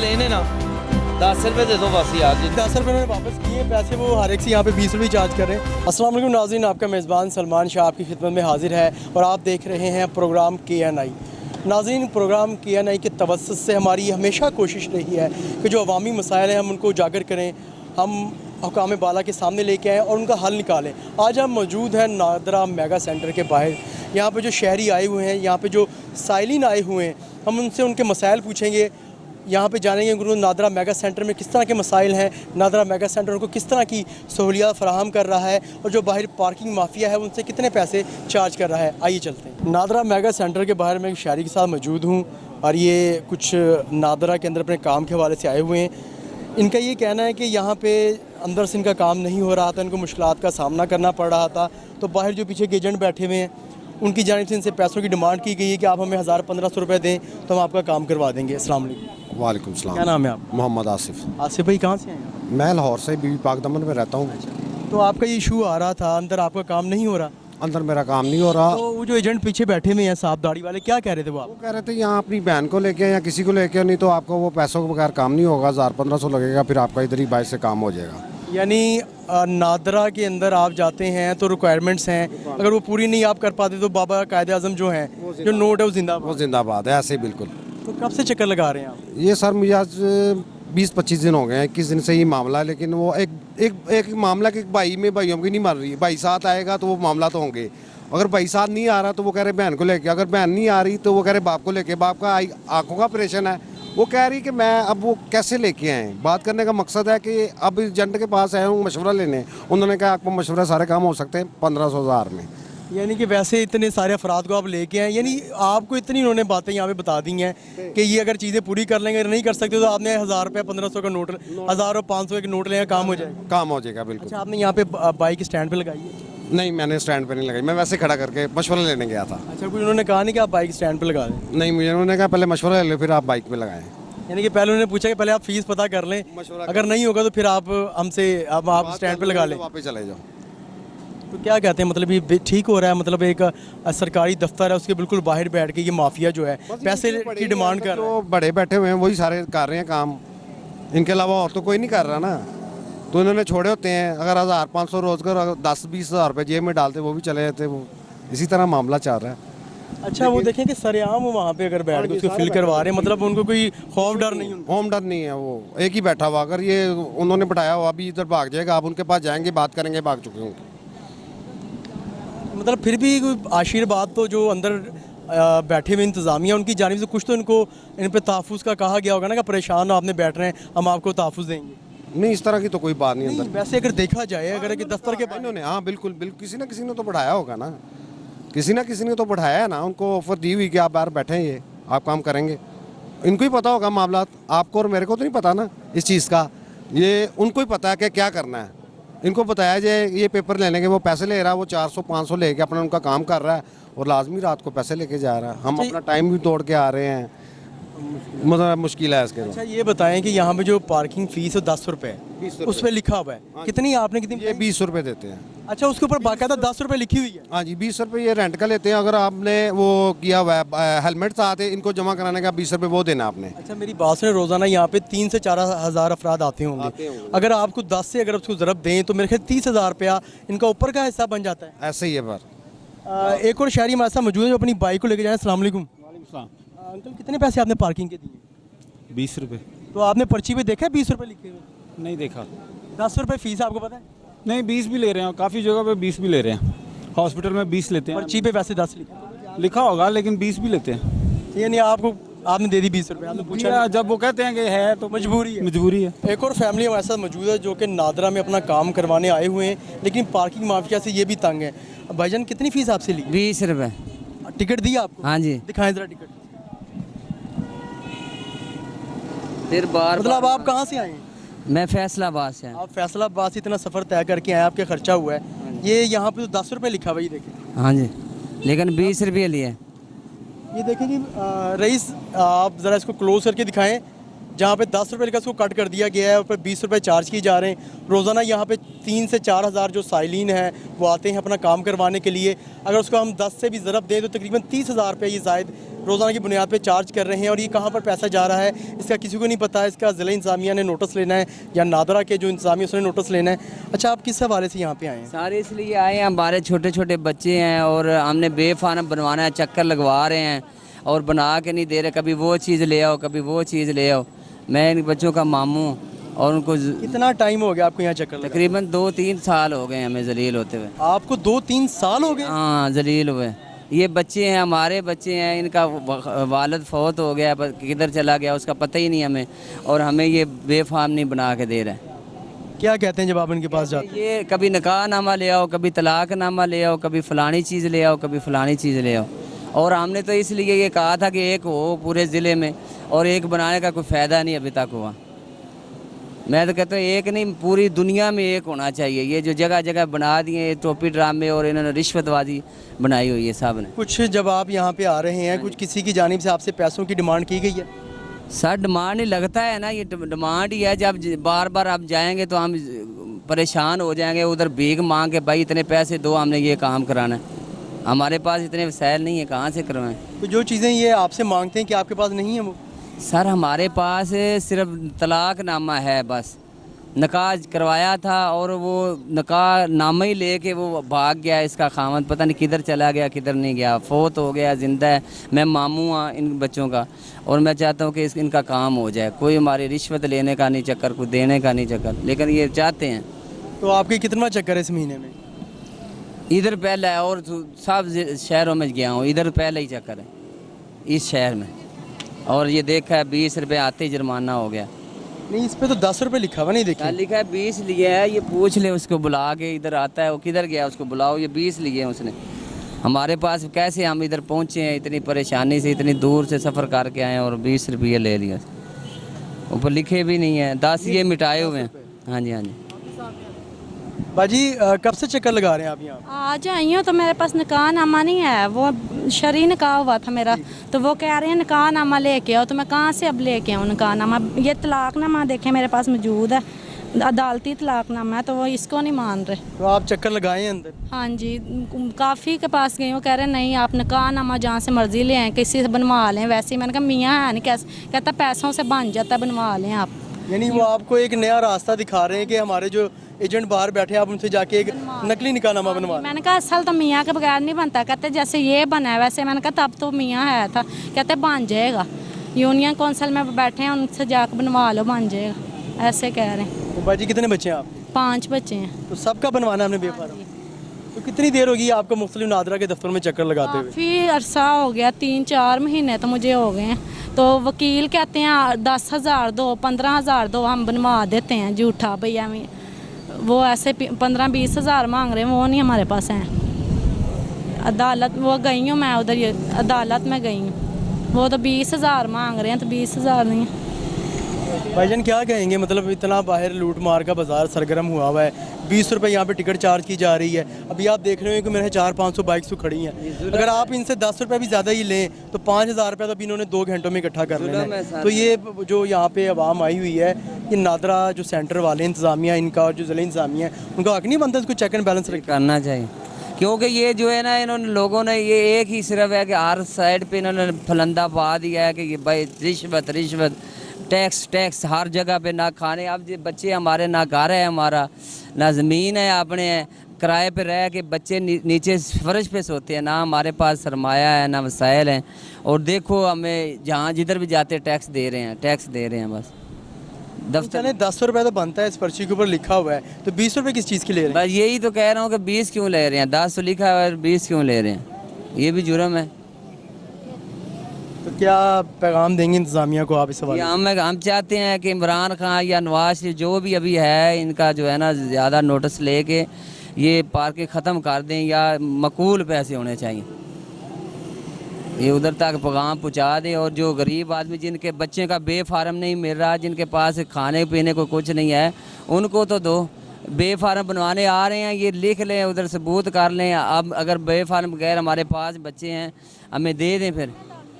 लेने ना 10 रुपये दे दो बस यार। 10 रुपये मैंने वापस किए पैसे, वो हर एक से यहाँ पे 20 रुपये चार्ज कर रहे हैं। अस्सलाम वालेकुम नाज़रीन, आपका मेज़बान सलमान शाह आपकी खिदमत में हाजिर है और आप देख रहे हैं प्रोग्राम KNI। नाज़रीन, प्रोग्राम KNI के तवस्सुत से हमारी हमेशा कोशिश रही है कि जो अवामी मसाइल हैं हम उनको उजागर करें, हम हुकाम बाला के सामने लेके आएँ और उनका हल निकालें। आज हम मौजूद हैं नादरा मेगा सेंटर के बाहर। यहाँ पे जो शहरी आए हुए हैं, यहाँ पे जो साइलिन आए हुए हैं, हम उनसे उनके मसाइल पूछेंगे। यहाँ पे जानेंगे उनको नादरा मेगा सेंटर में किस तरह के मसाइल हैं, नादरा मेगा सेंटर उनको किस तरह की सहूलियात फराहम कर रहा है और जो बाहर पार्किंग माफिया है उनसे कितने पैसे चार्ज कर रहा है। आइए चलते हैं। नादरा मेगा सेंटर के बाहर मैं एक शहरी के साथ मौजूद हूँ और ये कुछ नादरा के अंदर अपने काम के हवाले से आए हुए हैं। इनका ये कहना है कि यहाँ पे अंदर से इनका काम नहीं हो रहा था, इनको मुश्किलात का सामना करना पड़ रहा था। तो बाहर जो पीछे के एजेंट बैठे हुए हैं उनकी जानिब से इनसे पैसों की डिमांड की गई है कि आप हमें 1000-1500 रुपये दें तो हम आपका काम करवा देंगे। अस्सलाम वालेकुम। वालेकुम सलाम। क्या नाम है आप? मोहम्मद आसिफ। आसिफ भाई कहाँ से आए हैं? मैं लाहौर से बीबी पाक दमन में रहता हूँ। तो आपका ये इशू आ रहा था, अंदर आपका काम नहीं हो रहा, अंदर मेरा काम नहीं हो रहा। तो वो जो एजेंट पीछे बैठे हुए हैं साहब दाढ़ी वाले, क्या कह रहे थे वो? वो कह रहे थे यहाँ अपनी बहन को लेके या किसी को लेके, नहीं तो आपको वो पैसों के बगैर काम नहीं होगा, 1000-1500 लगेगा, फिर आपका इधर ही बाइक से काम हो जाएगा। यानी नादरा के अंदर आप जाते हैं तो रिक्वायरमेंट्स हैं, अगर वो पूरी नहीं आप कर पाते तो बाबा कायदे आज़म जो हैं, जो नोट है वो जिंदाबाद। वो जिंदाबाद है, ऐसे ही बिल्कुल। तो कब से चक्कर लगा रहे हैं आप? ये सर मुझे आज 20-25 दिन हो गए हैं, 21 दिन से ये मामला है। लेकिन वो एक मामला कि भाइयों की नहीं मर रही है। भाई साथ आएगा तो वो मामला तो होंगे। अगर भाई साथ नहीं आ रहा तो वो कह रहे बहन को लेके, अगर बहन नहीं आ रही तो वो कह रहे बाप को लेके। बाप का आंखों का ऑपरेशन है, वो कह रही कि मैं अब वो कैसे लेके आए। बात करने का मकसद है कि अब एजेंट के पास आया हूँ मशवरा लेने। उन्होंने कहा आपको मशवरा सारे काम हो सकते हैं 1500-1000 में। यानी कि वैसे इतने सारे अफराद को आप लेके आए, यानी आपको इतनी उन्होंने बातें यहाँ पे बता दी हैं कि ये अगर चीज़ें पूरी कर लेंगे, नहीं कर सकते तो आपने 1000 रुपये 1500 का नोट, 1000 और 500 के नोट लेंगे, काम हो जाएगा। काम हो जाएगा बिल्कुल। अच्छा, आपने यहाँ पे बाइक स्टैंड पे लगाई है? नहीं, मैंने स्टैंड पे नहीं लगाई, मैं वैसे खड़ा करके मशवरा लेने गया था। अच्छा, कुछ उन्होंने कहा नहीं कि आप बाइक स्टैंड पे लगा दें? नहीं, मुझे उन्होंने कहा पहले मशवरा ले लो फिर आप बाइक पे लगाएं। यानी कि पहले उन्होंने पूछा कि पहले आप फीस पता कर लें, अगर नहीं होगा तो फिर आप हमसे आप स्टैंड पे लगा लें, वापस चले जाओ। तो क्या कहते हैं, मतलब ये ठीक हो रहा है? मतलब एक सरकारी दफ्तर है उसके बिल्कुल बाहर बैठ के ये माफिया जो है पैसे की डिमांड कर रहा है। जो बड़े बैठे हुए हैं वही सारे कर रहे हैं काम, इनके अलावा और तो कोई नहीं कर रहा ना। तो इन्होंने छोड़े होते हैं, अगर 1000-500 रोजगार 10-20 हज़ार रुपये जेब में डालते वो भी चले जाते। वो इसी तरह मामला चल रहा है। अच्छा, वो देखें कि सरेआम वहाँ पे अगर बैठ के उसको फिल करवा रहे हैं, मतलब उनको कोई खौफ डर नहीं? होम डर नहीं है, वो एक ही बैठा हुआ। अगर ये उन्होंने बैठाया हुआ अभी इधर भाग जाएगा, आप उनके पास जाएंगे बात करेंगे, भाग चुके होंगे। मतलब फिर भी कोई आशीर्वाद तो जो अंदर बैठे हुए इंतज़ामिया उनकी जानिब से कुछ तो इनको इन पे तहफ़्फ़ुज़ का कहा गया होगा ना कि परेशान आपने बैठ रहे हैं, हम आपको तहफ़्फ़ुज़ देंगे। नहीं, इस तरह की तो कोई बात नहीं अंदर। वैसे अगर देखा जाए, अगर कि दफ्तर के इन्होंने, हाँ बिल्कुल बिल्कुल, किसी ना किसी ने तो बढ़ाया होगा ना, किसी ना किसी ने तो बढ़ाया है ना, उनको ऑफर दी हुई कि आप बाहर बैठे हैं, ये आप काम करेंगे। इनको ही पता होगा मामला, आपको और मेरे को तो नहीं पता ना इस चीज़ का। ये उनको ही पता है कि क्या करना है। इनको बताया जाए ये पेपर लेने के, वो पैसे ले रहा है, वो 400-500 लेके अपना उनका काम कर रहा है और लाजमी रात को पैसे लेके जा रहा है। हम अपना टाइम भी तोड़ के आ रहे हैं, मतलब मुश्किल है इसके। अच्छा, ये बताएं कि यहाँ पे जो पार्किंग फीस है 10 रुपये, उस पर लिखा हुआ है कितनी आपने कितनी? ये 20 रुपये देते हैं। अच्छा, उसके ऊपर बाकायदा 10 रुपये लिखी हुई है? हाँ जी, 20 रुपये ये रेंट का लेते हैं। अगर आपने वो किया हुआ है हेलमेट साथ है, इनको जमा कराने का 20 रुपये वो देना आपने। अच्छा, मेरी बात सुने, रोज़ाना यहाँ पे 3 से 4 हज़ार अफराद आते होंगे, अगर आपको 10 से अगर उसको ज़रब दें तो मेरे ख्याल 30,000 रुपया इनका ऊपर का हिस्सा बन जाता है। ऐसे ही है पर। एक और शहरी हमारे साथ मौजूद है जो अपनी बाइक को लेके जाए। अस्सलाम वालेकुम। अंकल, कितने पैसे आपने पार्किंग के दिए? 20 रुपये। तो आपने पर्ची पे देखा है 20 रुपये लिखे हुए? नहीं देखा। 10 रुपये फीस आपको पता है? नहीं, 20 भी ले रहे हैं, काफ़ी जगह पे 20 भी ले रहे हैं। हॉस्पिटल में 20 लेते हैं, पर्ची पे वैसे 10 लिखा होगा, लेकिन 20 भी लेते हैं। यानी आपने दे दी 20 रुपये, आपने पूछा? जब वो कहते हैं कि है तो मजबूरी है। मजबूरी है। एक और फैमिली हमारे साथ मौजूद है जो कि नादरा में अपना काम करवाने आए हुए हैं, लेकिन पार्किंग माफिया से ये भी तंग है। भाईजान, कितनी फीस आपसे ली? 20 रुपये। टिकट दी आपको? हाँ जी। दिखाएं जरा टिकट। फिर बार मतलब आप कहाँ से आए हैं? मैं फैसलाबाद से। आप फैसलाबाद से इतना सफ़र तय करके आए, आपके खर्चा हुआ है। ये यहाँ पे तो 10 रुपये लिखा हुआ है, ये देखें। हाँ जी, लेकिन 20 रुपये लिए। ये देखें जी, रईस आप ज़रा इसको क्लोज करके दिखाएं। जहाँ पे 10 रुपये का उसको कट कर दिया गया है और फिर 20 रुपये चार्ज किए जा रहे हैं। रोज़ाना यहाँ पे 3 से 4 हज़ार जो साइलिन हैं वो आते हैं अपना काम करवाने के लिए। अगर उसको हम 10 से भी ज़रब दें तो तकरीबन 30,000 रुपये ये ज़ायद रोज़ाना की बुनियाद पे चार्ज कर रहे हैं। और ये कहाँ पर पैसा जा रहा है इसका किसी को नहीं पता है। इसका ज़िला इंतज़ामिया ने नोटिस लेना है या नादरा के जो इंतज़ामिया उसने नोटिस लेना है। अच्छा, आप किस हवाले से यहाँ पे आए हैं? सारे इसलिए आए हैं, हमारे छोटे छोटे बच्चे हैं और हमने बेफार्म बनवाना है, चक्कर लगवा रहे हैं और बना के नहीं दे रहे। कभी वो चीज़ ले आओ, कभी वो चीज़ ले आओ। मैं इन बच्चों का मामू और उनको कितना टाइम हो गया आपको यहाँ चक्कर लगाए? तकरीबन 2-3 साल हो गए हमें जलील होते हुए। आपको 2-3 साल हो गए? हाँ, जलील हुए। ये बच्चे हैं, हमारे बच्चे हैं, इनका वालिद फौत हो गया, किधर चला गया उसका पता ही नहीं हमें, और हमें ये बेफार्म नहीं बना के दे रहा है। क्या कहते हैं जब आप इनके पास जाते हैं? ये कभी निकाह नामा ले आओ, कभी तलाक नामा ले आओ, कभी फ़लानी चीज़ ले आओ, कभी फ़लानी चीज़ ले आओ। और हमने तो इसलिए ये कहा था कि एक हो पूरे ज़िले में, और एक बनाने का कोई फ़ायदा नहीं अभी तक हुआ। मैं तो कहता हूँ एक नहीं, पूरी दुनिया में एक होना चाहिए। ये जो जगह जगह बना दिए टोपी ड्रामे और इन्होंने रिश्वतबाजी बनाई हुई है साहब ने। कुछ जब आप यहाँ पे आ रहे हैं कुछ किसी की जानिब से आपसे पैसों की डिमांड की गई है? सर डिमांड नहीं लगता है ना, ये डिमांड ही है। जब बार बार आप जाएंगे तो हम परेशान हो जाएंगे, उधर भीख मांग के भाई इतने पैसे दो, हमने ये काम कराना है। हमारे पास इतने वसाइल नहीं है, कहाँ से करवाएं? तो जो चीज़ें ये आपसे मांगते हैं कि आपके पास नहीं है वो? सर हमारे पास सिर्फ तलाक नामा है बस। निकाह करवाया था और वो निकाह नामा ही लेके वो भाग गया। इसका खामद पता नहीं किधर चला गया, किधर नहीं गया, फोत हो गया, ज़िंदा है। मैं मामू हाँ इन बच्चों का, और मैं चाहता हूँ कि इनका काम हो जाए। कोई हमारी रिश्वत लेने का नहीं चक्कर, कोई देने का नहीं चक्कर, लेकिन ये चाहते हैं। तो आपके कितना चक्कर है इस महीने में? इधर पहला है और सब शहरों में गया हूँ, इधर पहला ही चक्कर है इस शहर में। और ये देखा है 20 रुपये आते ही जुर्माना हो गया। नहीं, इस पे तो 10 रुपये लिखा हुआ नहीं, देखिए लिखा है 20 लिए है। ये पूछ ले उसको, बुला के इधर आता है वो किधर गया उसको बुलाओ, ये 20 लिए हैं उसने। हमारे पास कैसे हम इधर पहुँचे हैं, इतनी परेशानी से, इतनी दूर से सफ़र करके आए हैं और 20 रुपये ले लिया। ऊपर लिखे भी नहीं है, 10 ये मिटाए हुए हैं। हाँ जी, हाँ जी। बाजी कब से चक्कर लगा रहे हैं आप यहाँ? आज आई हूँ तो मेरे पास निकाह नामा नहीं है। वो शरई निकाह हुआ था मेरा, तो वो कह रहे हैं निकाह नामा लेके आओ। तो मैं कहाँ से अब लेके आऊँ निकाह नामा? ये तलाक नामा देखें मेरे पास मौजूद है, अदालती तलाक नामा है, तो वो इसको नहीं मान रहे। तो आप चक्कर लगाए हैं अंदर? हाँ जी, काफ़ी के पास गई हूँ, कह रहे नहीं आप निकाह नामा जहाँ से मर्जी ले आएँ, किसी से बनवा लें। वैसे ही मैंने कहा मियाँ है नहीं, कैसे? कहता पैसों से बन जाता, बनवा लें आप। यानी वो आपको एक नया रास्ता दिखा रहे हैं कि हमारे जो एजेंट बाहर बैठे हैं आप उनसे जाके एक नकली निकाहनामा बनवा लें। मैंने कहा असल तो मियाँ के बगैर नहीं बनता। कहते जैसे ये बना है वैसे। मैंने कहा तब तो मियाँ है था। कहते बन जाएगा, यूनियन कौंसिल में बैठे हैं, उनसे जाकर बनवा लो, बन जाएगा, ऐसे कह रहे हैं। तो बाजी कितने बच्चे हैं आप? 5 बच्चे हैं। तो सबका बनवाना है हमने बेफार्म? तो कितनी देर होगी आपको मुख्तलिफ नादरा के दफ्तर में चक्कर लगाते हुए? काफ़ी अरसा हो गया, 3-4 महीने तो मुझे हो गए हैं। तो वकील कहते हैं 10,000 दो, 15,000 दो, हम बनवा देते हैं झूठा भैया में। वो ऐसे 15-20 हज़ार मांग रहे हैं, वो नहीं हमारे पास हैं। अदालत वो गई हूँ मैं उधर, ये अदालत में गई हूँ, वो तो 20,000 मांग रहे हैं, तो 20,000 नहीं है। भाईजान क्या कहेंगे, मतलब इतना बाहर लूट मार का बाजार सरगर्म हुआ है, 20 रुपये यहाँ पे टिकट चार्ज की जा रही है। अभी आप देख रहे हो कि मेरे 400-500 बाइक्स तो खड़ी हैं। अगर आप इनसे 10 रुपये भी ज़्यादा ही लें तो 5,000 रुपये तो अभी इन्होंने 2 घंटों में इकट्ठा कर लेना है। तो ये जो यहाँ पे आवाम आई हुई है, ये नादरा जो सेंटर वाले इंतज़ामिया इनका और जो ज़िला इंतज़ामिया है उनका हक नहीं बनता इसको चेक एंड बैलेंस करना चाहिए। क्योंकि ये जो है ना, इन्होंने लोगों ने ये एक ही सिर्फ है कि हर साइड पे इन्होंने फलंदा पा दिया है कि ये भाई रिश्वत रिश्वत, टैक्स हर जगह पे। ना खाने, अब जो बच्चे हमारे, ना घर है हमारा, ना ज़मीन है अपने, किराए पे रह के बच्चे नीचे फर्श पे सोते हैं। ना हमारे पास सरमाया है, ना वसाइल हैं। और देखो हमें जहाँ जिधर भी जाते टैक्स दे रहे हैं बस। दफ्तर ने 10 रुपये तो बनता है, इस पर्ची के ऊपर लिखा हुआ है, तो 20 रुपये किस चीज़ के ले रहे हैं? बस यही तो कह रहा हूँ कि 20 क्यों ले रहे हैं? 10 तो लिखा हुआ है, 20 क्यों ले रहे हैं? ये भी जुर्म है। तो क्या पैगाम देंगे इंतज़ामिया को आप इस सवाल? हम चाहते हैं कि इमरान खान या नवाज शरीफ जो भी अभी है, इनका जो है ना ज़्यादा नोटिस लेके ये पार्कें ख़त्म कर दें, या मकूल पैसे होने चाहिए, ये उधर तक पैगाम पहुँचा दे। और जो गरीब आदमी जिनके बच्चे का बेफार्म नहीं मिल रहा, जिनके पास खाने पीने को कुछ नहीं है, उनको तो दो। बेफार्म बनवाने आ रहे हैं, ये लिख लें, उधर सबूत कर लें। अब अगर बेफार्म बगैर हमारे पास बच्चे हैं, हमें दे दें फिर।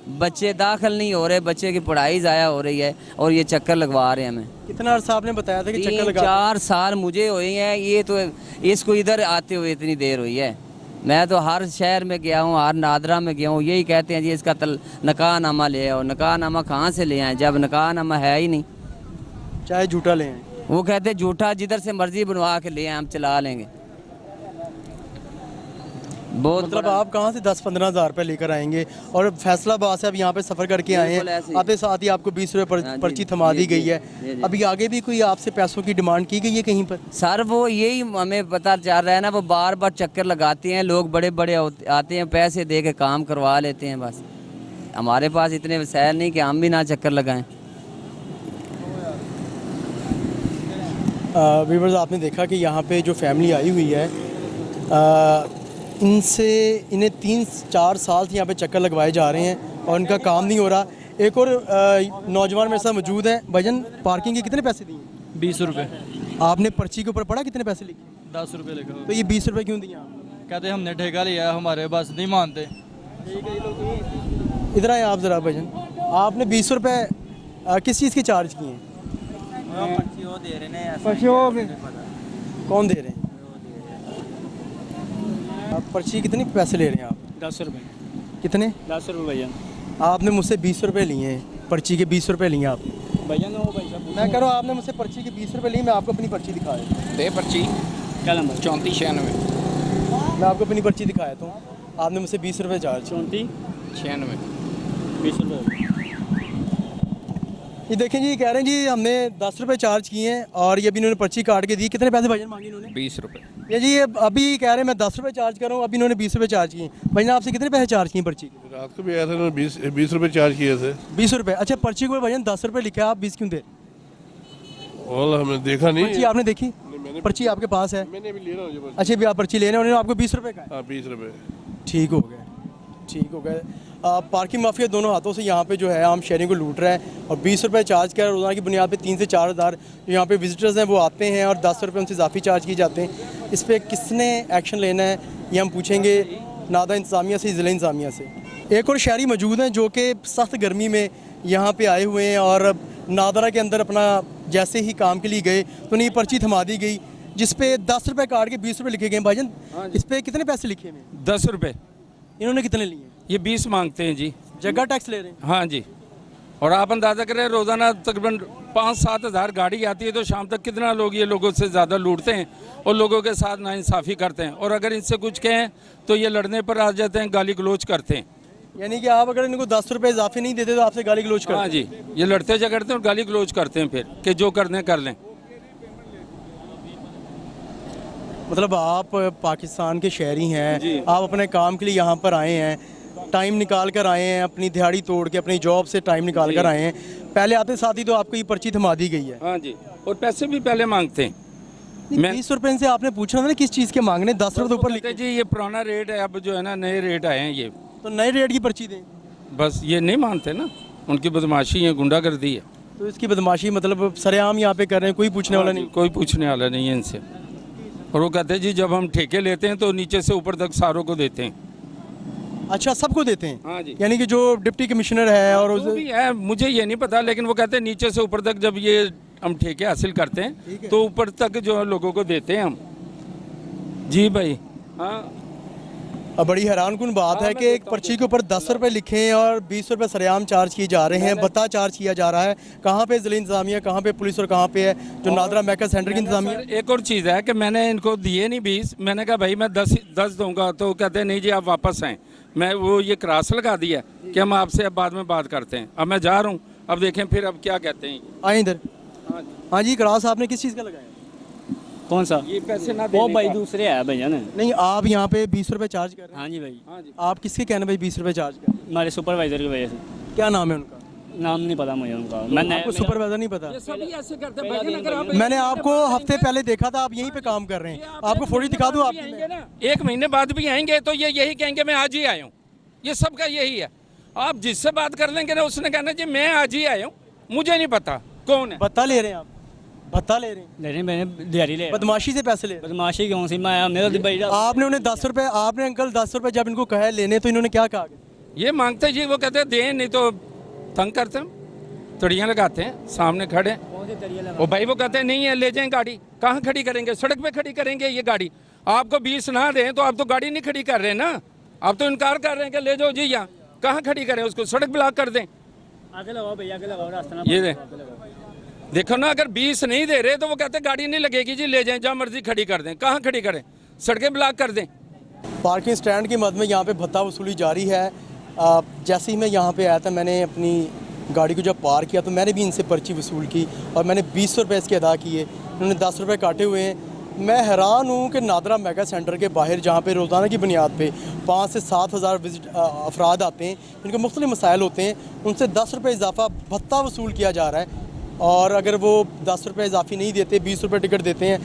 बच्चे दाखिल नहीं हो रहे, बच्चे की पढ़ाई ज़ाया हो रही है और ये चक्कर लगवा रहे हैं हमें। कितना अर्सा आपने बताया था कि चक्कर 3-4 साल मुझे हुए हैं, ये तो इसको इधर आते हुए इतनी देर हुई है। मैं तो हर शहर में गया हूँ, हर नादरा में गया हूँ, यही कहते हैं जी इसका निकाह नामा ले आओ। निकाह नामा कहाँ से ले आए जब निकाह नामा है ही नहीं। चाहे झूठा लें। वो कहते हैं झूठा जिधर से मर्जी बनवा के ले आए, हम चला लेंगे। बहुत मतलब आप कहाँ से 10-15 हज़ार रुपये लेकर आएंगे और फैसलाबाद से अब यहाँ पे सफ़र करके आए बिल्कुल ऐसे हैं, ही। आते साथ ही आपको 20 रुपये हाँ जी, पर्ची थमा दी गई है। जी। अभी आगे भी कोई आपसे पैसों की डिमांड की गई है कहीं पर? सर वो यही हमें पता चल रहा है ना, वो बार बार चक्कर लगाते हैं, लोग बड़े बड़े आते हैं, पैसे दे के काम करवा लेते हैं। बस हमारे पास इतने वसाइल नहीं कि हम भी ना चक्कर लगाएं। व्यूअर्स, आपने देखा कि यहाँ पे जो फैमिली आई हुई है, इन्हें 3-4 साल से यहाँ पे चक्कर लगवाए जा रहे हैं और इनका काम नहीं हो रहा। एक और नौजवान मेरे साथ मौजूद है। भजन, पार्किंग के कितने पैसे दिए? 20 रुपये। आपने पर्ची के ऊपर पढ़ा कितने पैसे लिखे? 10 रुपये लिखा। तो ये 20 रुपये क्यों दिए आप? कहते हमने ठेका लिया है, हमारे बस नहीं मानते। इधर आए आप ज़रा। भजन, आपने 20 रुपये किस चीज़ के चार्ज किए हैं? कौन दे रहे हैं? आप पर्ची कितने पैसे ले रहे हैं आप? 10 रुपये। कितने? 10 रुपये भैया। आपने मुझसे 20 रुपये लिए हैं, पर्ची के 20 रुपये लिए आप। भैया ना, वो भाई साहब मैं कह रहा हूँ आपने मुझसे पर्ची के 20 रुपये लिए, मैं आपको अपनी पर्ची दिखाया। दे पर्ची। क्या नंबर? 3496। मैं आपको अपनी पर्ची दिखाया तो आपने मुझसे 20 रुपये चार्ज। 3496। 96। 20 रुपये। ये देखें जी, कह रहे हैं जी हमने 10 रुपये चार्ज किए हैं और ये अभी इन्होंने पर्ची काट के दी। कितने पैसे भजन मांगे इन्होंने? 20 रुपये। ये जी, ये अभी कह रहे हैं मैं 10 रुपये चार्ज कर रहा हूँ, अभी इन्होंने 20 रुपये चार्ज किए। भजन, आपसे कितने पैसे चार्ज किए पर्ची के? रात को भी आया था, उन्होंने 20 रुपये चार्ज किए थे। 20 रुपये। अच्छा, पर्ची को भजन 10 रुपये लिखा है, आप 20 क्यों दे? और हमने देखा नहीं। पर्ची आपने देखी? पर्ची आपके पास है? मैंने भी ले रहा हूँ। अच्छा, अभी आप पर्ची ले रहे हैं, उन्होंने आपको 20 रुपये का? हाँ, 20 रुपये। ठीक हो गया, ठीक हो गया। पार्किंग माफिया दोनों हाथों से यहाँ पे जो है आम शहरियों को लूट रहा है और 20 रुपये चार्ज कर रोज़ाना की बुनियाद पे 3 से 4 हज़ार जो यहाँ पे विजिटर्स हैं वो आते हैं और 10 रुपये उनसे इजाफी चार्ज किए जाते हैं। इस पर किसने एक्शन लेना है ये हम पूछेंगे नादा इंतज़ामिया से, ज़िला इंतज़ामिया से। एक और शहरी मौजूद हैं जो कि सख्त गर्मी में यहाँ पर आए हुए हैं और नादरा के अंदर अपना जैसे ही काम के लिए गए तो उन्हें पर्ची थमा दी गई जिस पे 10 रुपये काट के 20 रुपये लिखे गए। भाईजान, इस पर कितने पैसे लिखे हुए? 10 रुपये। इन्होंने कितने लिए? ये 20 मांगते हैं जी। जगह टैक्स ले रहे हैं? हाँ जी। और आप अंदाज़ा करें रोज़ाना तकरीबन 5-7 हज़ार गाड़ी आती है तो शाम तक कितना लोग ये लोगों से ज़्यादा लूटते हैं और लोगों के साथ नाइंसाफ़ी करते हैं। और अगर इनसे कुछ कहें तो ये लड़ने पर आ जाते हैं, गाली गलोच करते हैं। यानी कि आप अगर इनको 10 रुपये इजाफे नहीं देते तो आपसे गाली गलोच करते हैं? हाँ जी, ये लड़ते झगड़ते हैं और गाली गलोच करते हैं फिर कि जो करने कर लें। मतलब आप पाकिस्तान के शहरी हैं, आप अपने काम के लिए यहाँ पर आए हैं, टाइम निकाल कर आए हैं, अपनी दिहाड़ी तोड़ के अपनी जॉब से टाइम निकाल कर आए हैं, पहले आते साथ ही तो आपको ये पर्ची थमा दी गई है। हाँ जी, और पैसे भी पहले मांगते हैं। 20 रुपये से आपने पूछना था ना किस चीज़ के मांगने, 10 रुपये ऊपर लिखे। जी ये पुराना रेट है, अब जो है ना नए रेट आए हैं, ये तो नए रेट की पर्ची दें। बस ये नहीं मानते ना, उनकी बदमाशी है, गुंडागर्दी है। तो इसकी बदमाशी मतलब सरेआम यहाँ पे कर रहे हैं, कोई पूछने वाला नहीं? कोई पूछने वाला नहीं है इनसे। और वो कहते हैं जी जब हम ठेके लेते हैं तो नीचे से ऊपर तक सारों को देते हैं। अच्छा, सबको देते हैं? हाँ जी। यानी कि जो डिप्टी कमिश्नर है और जो भी है मुझे ये नहीं पता, लेकिन वो कहते हैं नीचे से ऊपर तक जब ये हम ठेके हासिल करते हैं तो ऊपर तक जो है लोगों को देते हैं हम। जी भाई। हाँ, अब बड़ी हैरानकुन बात है कि एक पर्ची के ऊपर 10 रुपये लिखे हैं और 20 रुपये सरेआम चार्ज किए जा रहे हैं, बता चार्ज किया जा रहा है। कहाँ पे ज़िला इंतज़ामिया, कहाँ पे पुलिस और कहाँ पे है जो नादरा महकमा सेंटर की इंतज़ामिया? एक और चीज़ है कि मैंने इनको दिए नहीं 20, मैंने कहा भाई मैं 10 दूंगा तो कहते हैं नहीं जी आप वापस आएँ। मैं वो ये क्रॉस लगा दिया कि हम आपसे अब बाद में बात करते हैं। अब मैं जा रहा हूँ, अब देखें फिर अब क्या कहते हैं। आए इधर। हाँ जी, क्रॉस आपने किस चीज़ का लगाया? कौन सा? ये पैसे ना वो भाई दूसरे है भैया ना। नहीं, आप यहाँ पे 20 रुपये चार्ज कर रहे हैं? हाँ जी भाई। हाँ जी। आप किसके कहने पे 20 रुपये चार्ज कर रहे हैं? हमारे सुपरवाइजर की वजह से। क्या नाम है उनका? नाम नहीं पता मुझे उनका। मैंने आपको सुपरवाइजर नहीं पता? सभी ऐसे करते हैं। मैंने आपको हफ्ते पहले देखा था, आप यहीं पे काम कर रहे हैं। आपको फोटो दिखा दूँ आपकी? 1 महीने बाद भी आएंगे तो ये यही कहेंगे मैं आज ही आया हूँ। ये सबका यही है। आप जिससे बात कर लेंगे ना उसने कहना जी मैं आज ही आया हूँ, मुझे नहीं पता कौन है। भत्ता ले रहे हैं आप? भत्ता ले रहे हैं? ले रहे मैंने दिहाड़ी ले। बदमाशी से पैसे ले रहे हैं? बदमाशी क्यों सी मैं मेरा भाई। आपने उन्हें 10 रुपये, आपने अंकल 10 रुपये जब इनको कहा है लेने तो इन्होंने क्या कहा? ये मांगते जी, वो कहते हैं दें, नहीं तो तंग करते हैं, तड़ियाँ लगाते हैं सामने खड़े। वो भाई वो कहते हैं नहीं है, ले जाएं गाड़ी। कहाँ खड़ी करेंगे? सड़क पे खड़ी करेंगे ये गाड़ी। आपको 20 ना दें तो आप तो गाड़ी नहीं खड़ी कर रहे ना, आप तो इनकार कर रहे हैं कि ले जाओ जी यहाँ। कहाँ खड़ी करें? उसको सड़क ब्लॉक कर दें। आगे लगाओ भैया, आगे लगाओ, रास्ता ना ये देखो ना, अगर 20 नहीं दे रहे तो वो कहते हैं गाड़ी नहीं लगेगी जी, ले जाएं, जहाँ मर्जी खड़ी कर दें। कहाँ खड़ी करें? सड़कें ब्लॉक कर दें। पार्किंग स्टैंड की मद में यहाँ पे भत्ता वसूली जारी है। जैसे ही मैं यहाँ पे आया था, मैंने अपनी गाड़ी को जब पार किया तो मैंने भी इनसे पर्ची वसूल की और मैंने 20 रुपये इसके अदा किए। इन्होंने 10 रुपये काटे हुए हैं। मैं हैरान हूँ कि नादरा मेगा सेंटर के बाहर, जहाँ पे रोज़ाना की बुनियाद पे 5 से 7 हज़ार अफराद आते हैं, इनके मुख्तलिफ मसाइल होते हैं, उनसे 10 रुपये इजाफा भत्ता वसूल किया जा रहा है। और अगर वो 10 रुपये इजाफी नहीं देते, 20 रुपये टिकट देते हैं,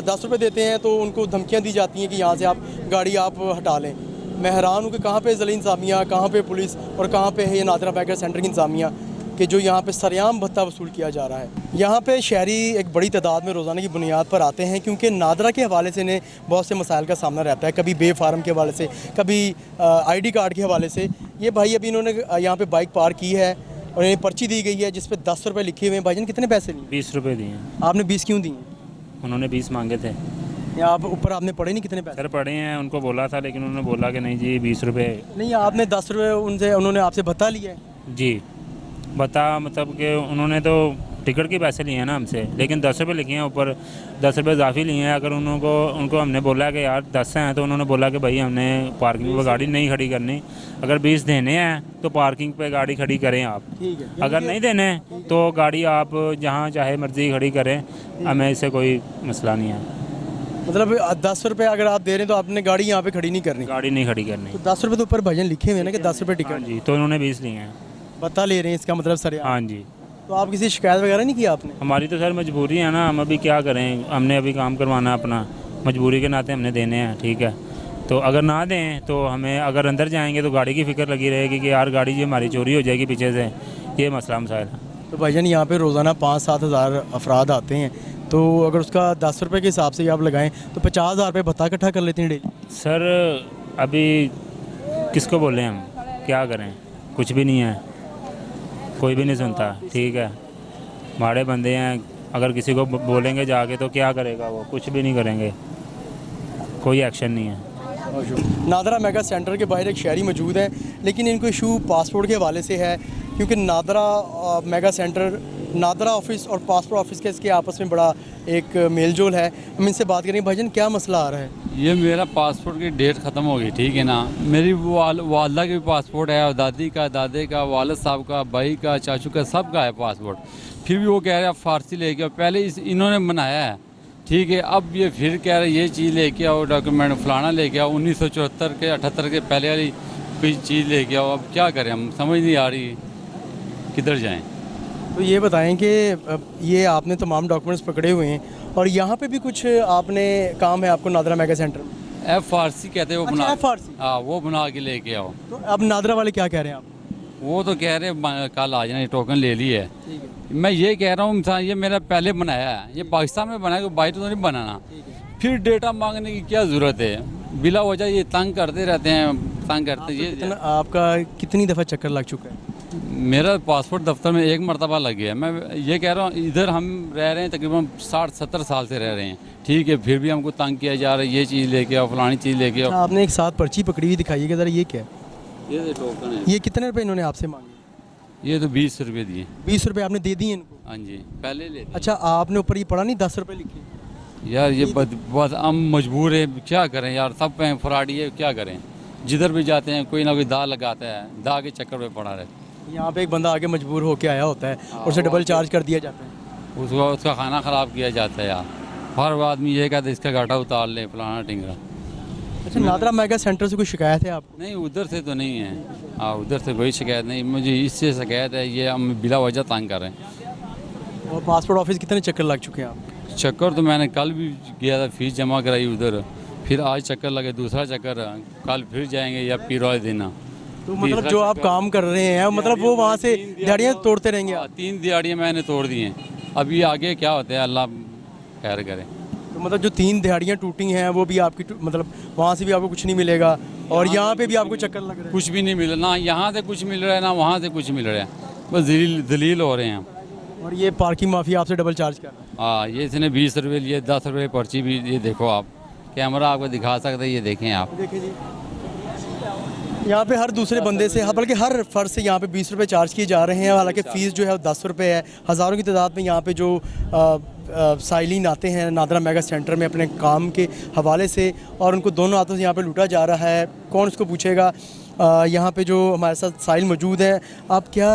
10 रुपये देते हैं, तो उनको धमकियाँ दी जाती हैं कि यहाँ से आप गाड़ी आप हटा लें। मैं हैरान हूँ कि कहाँ पे ज़िला इंतज़ामिया, कहाँ पे पुलिस और कहाँ पे है ये नादरा मेगा सेंटर की इंतज़ामिया कि जो यहाँ पे सरेआम भत्ता वसूल किया जा रहा है। यहाँ पे शहरी एक बड़ी तादाद में रोज़ाना की बुनियाद पर आते हैं, क्योंकि नादरा के हवाले से इन्हें बहुत से मसाइल का सामना रहता है, कभी बे फार्म के हवाले से, कभी ID कार्ड के हवाले से। ये भाई अभी इन्होंने यहाँ पे बाइक पार्क की है और इन्हें पर्ची दी गई है जिस पे 10 रुपये लिखे हुए हैं। भाईजान कितने पैसे लिए? 20 रुपये दिए हैं। आपने 20 क्यों दिए? उन्होंने 20 मांगे थे। या आप ऊपर आपने पढ़े नहीं कितने पैसे? सर पढ़े हैं, उनको बोला था, लेकिन उन्होंने बोला कि नहीं जी 20 रुपये। नहीं, आपने 10 रुपये उनसे, उन्होंने आपसे भत्ता लिया है? जी बता, मतलब कि उन्होंने तो टिकट के पैसे लिए हैं ना हमसे, लेकिन 10 रुपये लिखे हैं ऊपर, 10 रुपये इजाफी लिए हैं। अगर उनको हमने बोला कि यार 10 हैं, तो उन्होंने बोला कि भाई हमने पार्किंग पे गाड़ी नहीं खड़ी करनी, अगर 20 देने हैं तो पार्किंग पे गाड़ी खड़ी करें आप, ठीक है। अगर नहीं देने तो गाड़ी आप जहाँ चाहे मर्जी खड़ी करें, हमें इससे कोई मसला नहीं है। मतलब 10 रुपये अगर आप दे रहे हैं तो आपने गाड़ी यहाँ पे खड़ी नहीं करनी? गाड़ी नहीं खड़ी करनी। तो 10 रुपये तो ऊपर भजन लिखे हुए हैं ना कि 10 रुपये टिकट। जी, तो उन्होंने 20 लिए हैं। बता ले रहे हैं, इसका मतलब सर? हाँ जी। तो आप किसी शिकायत वगैरह नहीं की आपने? हमारी तो सर मजबूरी है ना, हम अभी क्या करें, हमने अभी काम करवाना अपना, मजबूरी के नाते हमने देने हैं, ठीक है। तो अगर ना दें तो हमें, अगर अंदर जाएंगे तो गाड़ी की फ़िक्र लगी रहेगी कि यार गाड़ी जी हमारी चोरी हो जाएगी पीछे से, ये मसला मसाइल है। तो भाईजान यहाँ पे रोज़ाना 5-7 हज़ार अफराद आते हैं, तो अगर उसका 10 रुपये के हिसाब से आप लगाएं तो 50,000 रुपये भत्ता इकट्ठा कर लेते हैं डेली। सर अभी किसको बोलें हम, क्या करें, कुछ भी नहीं है, कोई भी नहीं सुनता, ठीक है। माड़े बंदे हैं, अगर किसी को बोलेंगे जाके तो क्या करेगा वो, कुछ भी नहीं करेंगे, कोई एक्शन नहीं है। नादरा मेगा सेंटर के बाहर एक शहरी मौजूद है, लेकिन इनको इशू पासपोर्ट के हवाले से है, क्योंकि NADRA mega centre, NADRA office और पासपोर्ट ऑफिस के इसके आपस में बड़ा एक मेल जोल है। हम इनसे बात करेंगे। भाईजान क्या मसला आ रहा है? ये मेरा पासपोर्ट की डेट ख़त्म हो गई, ठीक है ना। मेरी वालदा का भी पासपोर्ट है, दादी का, दादे का, वालिद साहब का, भाई का, चाचू का, सब का है पासपोर्ट। फिर भी वो कह रहे हैं फारसी लेके आओ, पहले इन्होंने बनाया है, ठीक है। अब ये फिर कह रहे ये चीज़ लेके आओ, डॉक्यूमेंट फलाना लेके आओ, 1974 के 78 के पहले वाली कोई चीज़ लेके आओ। अब क्या करें, हम समझ नहीं आ रही किधर जाएं। तो ये बताएं कि ये आपने तमाम डॉक्यूमेंट्स पकड़े हुए हैं और यहाँ पे भी कुछ आपने काम है आपको नादरा मेगा सेंटर में? FRC कहते हैं वो बना, FRC? हाँ वो बना के लेके आओ। तो अब नादरा वाले क्या कह रहे हैं आप? वो तो कह रहे हैं कल आ जाना, टोकन ले ली है। मैं ये कह रहा हूँ ये मेरा पहले बनाया है, ये पाकिस्तान में बनाया, बाहर तो नहीं बनाना। फिर डेटा मांगने की क्या ज़रूरत है, बिला वजह ये तंग करते रहते हैं, तंग करते। ये आपका कितनी दफ़ा चक्कर लग चुका है? मेरा पासपोर्ट दफ्तर में 1 मरतबा लग गया। मैं ये कह रहा हूँ, इधर हम रह रहे हैं तकरीबन 60-70 साल से रह रहे हैं, ठीक है, फिर भी हमको तंग किया जा रहा है, ये चीज़ लेके आओ, फलानी चीज़ लेके आओ। आपने एक साथ पर्ची पकड़ी हुई दिखाइएगा ज़रा, ये क्या है? ये टोकन है। ये कितने रुपए इन्होंने आपसे मांगे? ये तो 20 रुपये दिए। 20 रुपये आपने दे दिए इनको? हाँ जी, पहले ले। अच्छा, आपने ऊपर ये पढ़ा नहीं 10 रुपये लिखे? यार ये बस हम मजबूर है, क्या करें यार, सब पे फ्रॉड है, क्या करें। जिधर भी जाते हैं कोई ना कोई दा लगाता है, दा के चक्कर में पड़ा रहे। यहाँ पे एक बंदा आगे मजबूर होके आया होता है और उसे डबल चार्ज कर दिया जाता है, उसका खाना ख़राब किया जाता है यार। हर आदमी ये कहता है इसका घाटा उतार ले, फलाना टिंगरा। अच्छा, नादरा मेगा सेंटर से कोई शिकायत है आपको? नहीं, उधर से तो नहीं है। हाँ, उधर से कोई शिकायत नहीं, मुझे इससे शिकायत है, ये हम बिला वजह तंग कर रहे हैं। और पासपोर्ट ऑफिस कितने चक्कर लग चुके हैं आप? चक्कर तो मैंने कल भी गया था, फीस जमा कराई उधर, फिर आज चक्कर लगे, दूसरा चक्कर, कल फिर जाएंगे या पीर वाले दिन। तो मतलब जो आप काम कर रहे हैं, मतलब वो वहाँ से दिहाड़ियाँ तोड़ते रहेंगे आप? 3 दिहाड़ियाँ मैंने तोड़ दी हैं, अभी आगे क्या होता है अल्लाह खैर करे। तो मतलब जो 3 दिहाड़ियाँ टूटी हैं वो भी आपकी मतलब वहाँ से भी आपको कुछ नहीं मिलेगा, और यहाँ पे भी आपको चक्कर लग रहा है? कुछ भी नहीं मिल रहा, ना यहाँ से कुछ मिल रहा है ना वहाँ से कुछ मिल रहा है, बस दलील हो रहे हैं। और ये पार्किंग माफिया आपसे डबल चार्ज कर रहा है? हाँ, ये इसने 20 रुपये लिए, 10 रुपये पर्ची भी, ये देखो आप, कैमरा आपको दिखा सकते हैं, ये देखें आप। देखिए जी, यहाँ पे हर दूसरे बंदे से, बल्कि हर फर्द से यहाँ पे 20 रुपये चार्ज किए जा रहे हैं। हालांकि फ़ीस जो है वो 10 रुपये है। हज़ारों की तादाद में यहाँ पे जो साइलिन आते हैं नादरा मेगा सेंटर में अपने काम के हवाले से, और उनको दोनों हाथों से यहाँ पे लूटा जा रहा है। कौन उसको पूछेगा। यहाँ पे जो हमारे साथ साहिल मौजूद है, आप क्या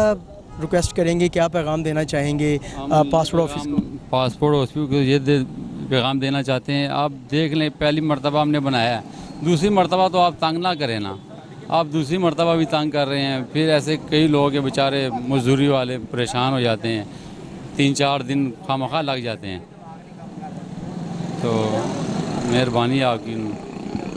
रिक्वेस्ट करेंगे, क्या पैगाम देना चाहेंगे पासपोर्ट ऑफिस को? पासपोर्ट ऑफिस को ये पैगाम देना चाहते हैं, आप देख लें, पहली मरतबा हमने बनाया है, दूसरी मरतबा तो आप तंग ना करें ना, आप दूसरी मरतबा भी तंग कर रहे हैं। फिर ऐसे कई लोग के बेचारे मजदूरी वाले परेशान हो जाते हैं, 3-4 दिन खामखा लग जाते हैं। तो मेहरबानी आपकी।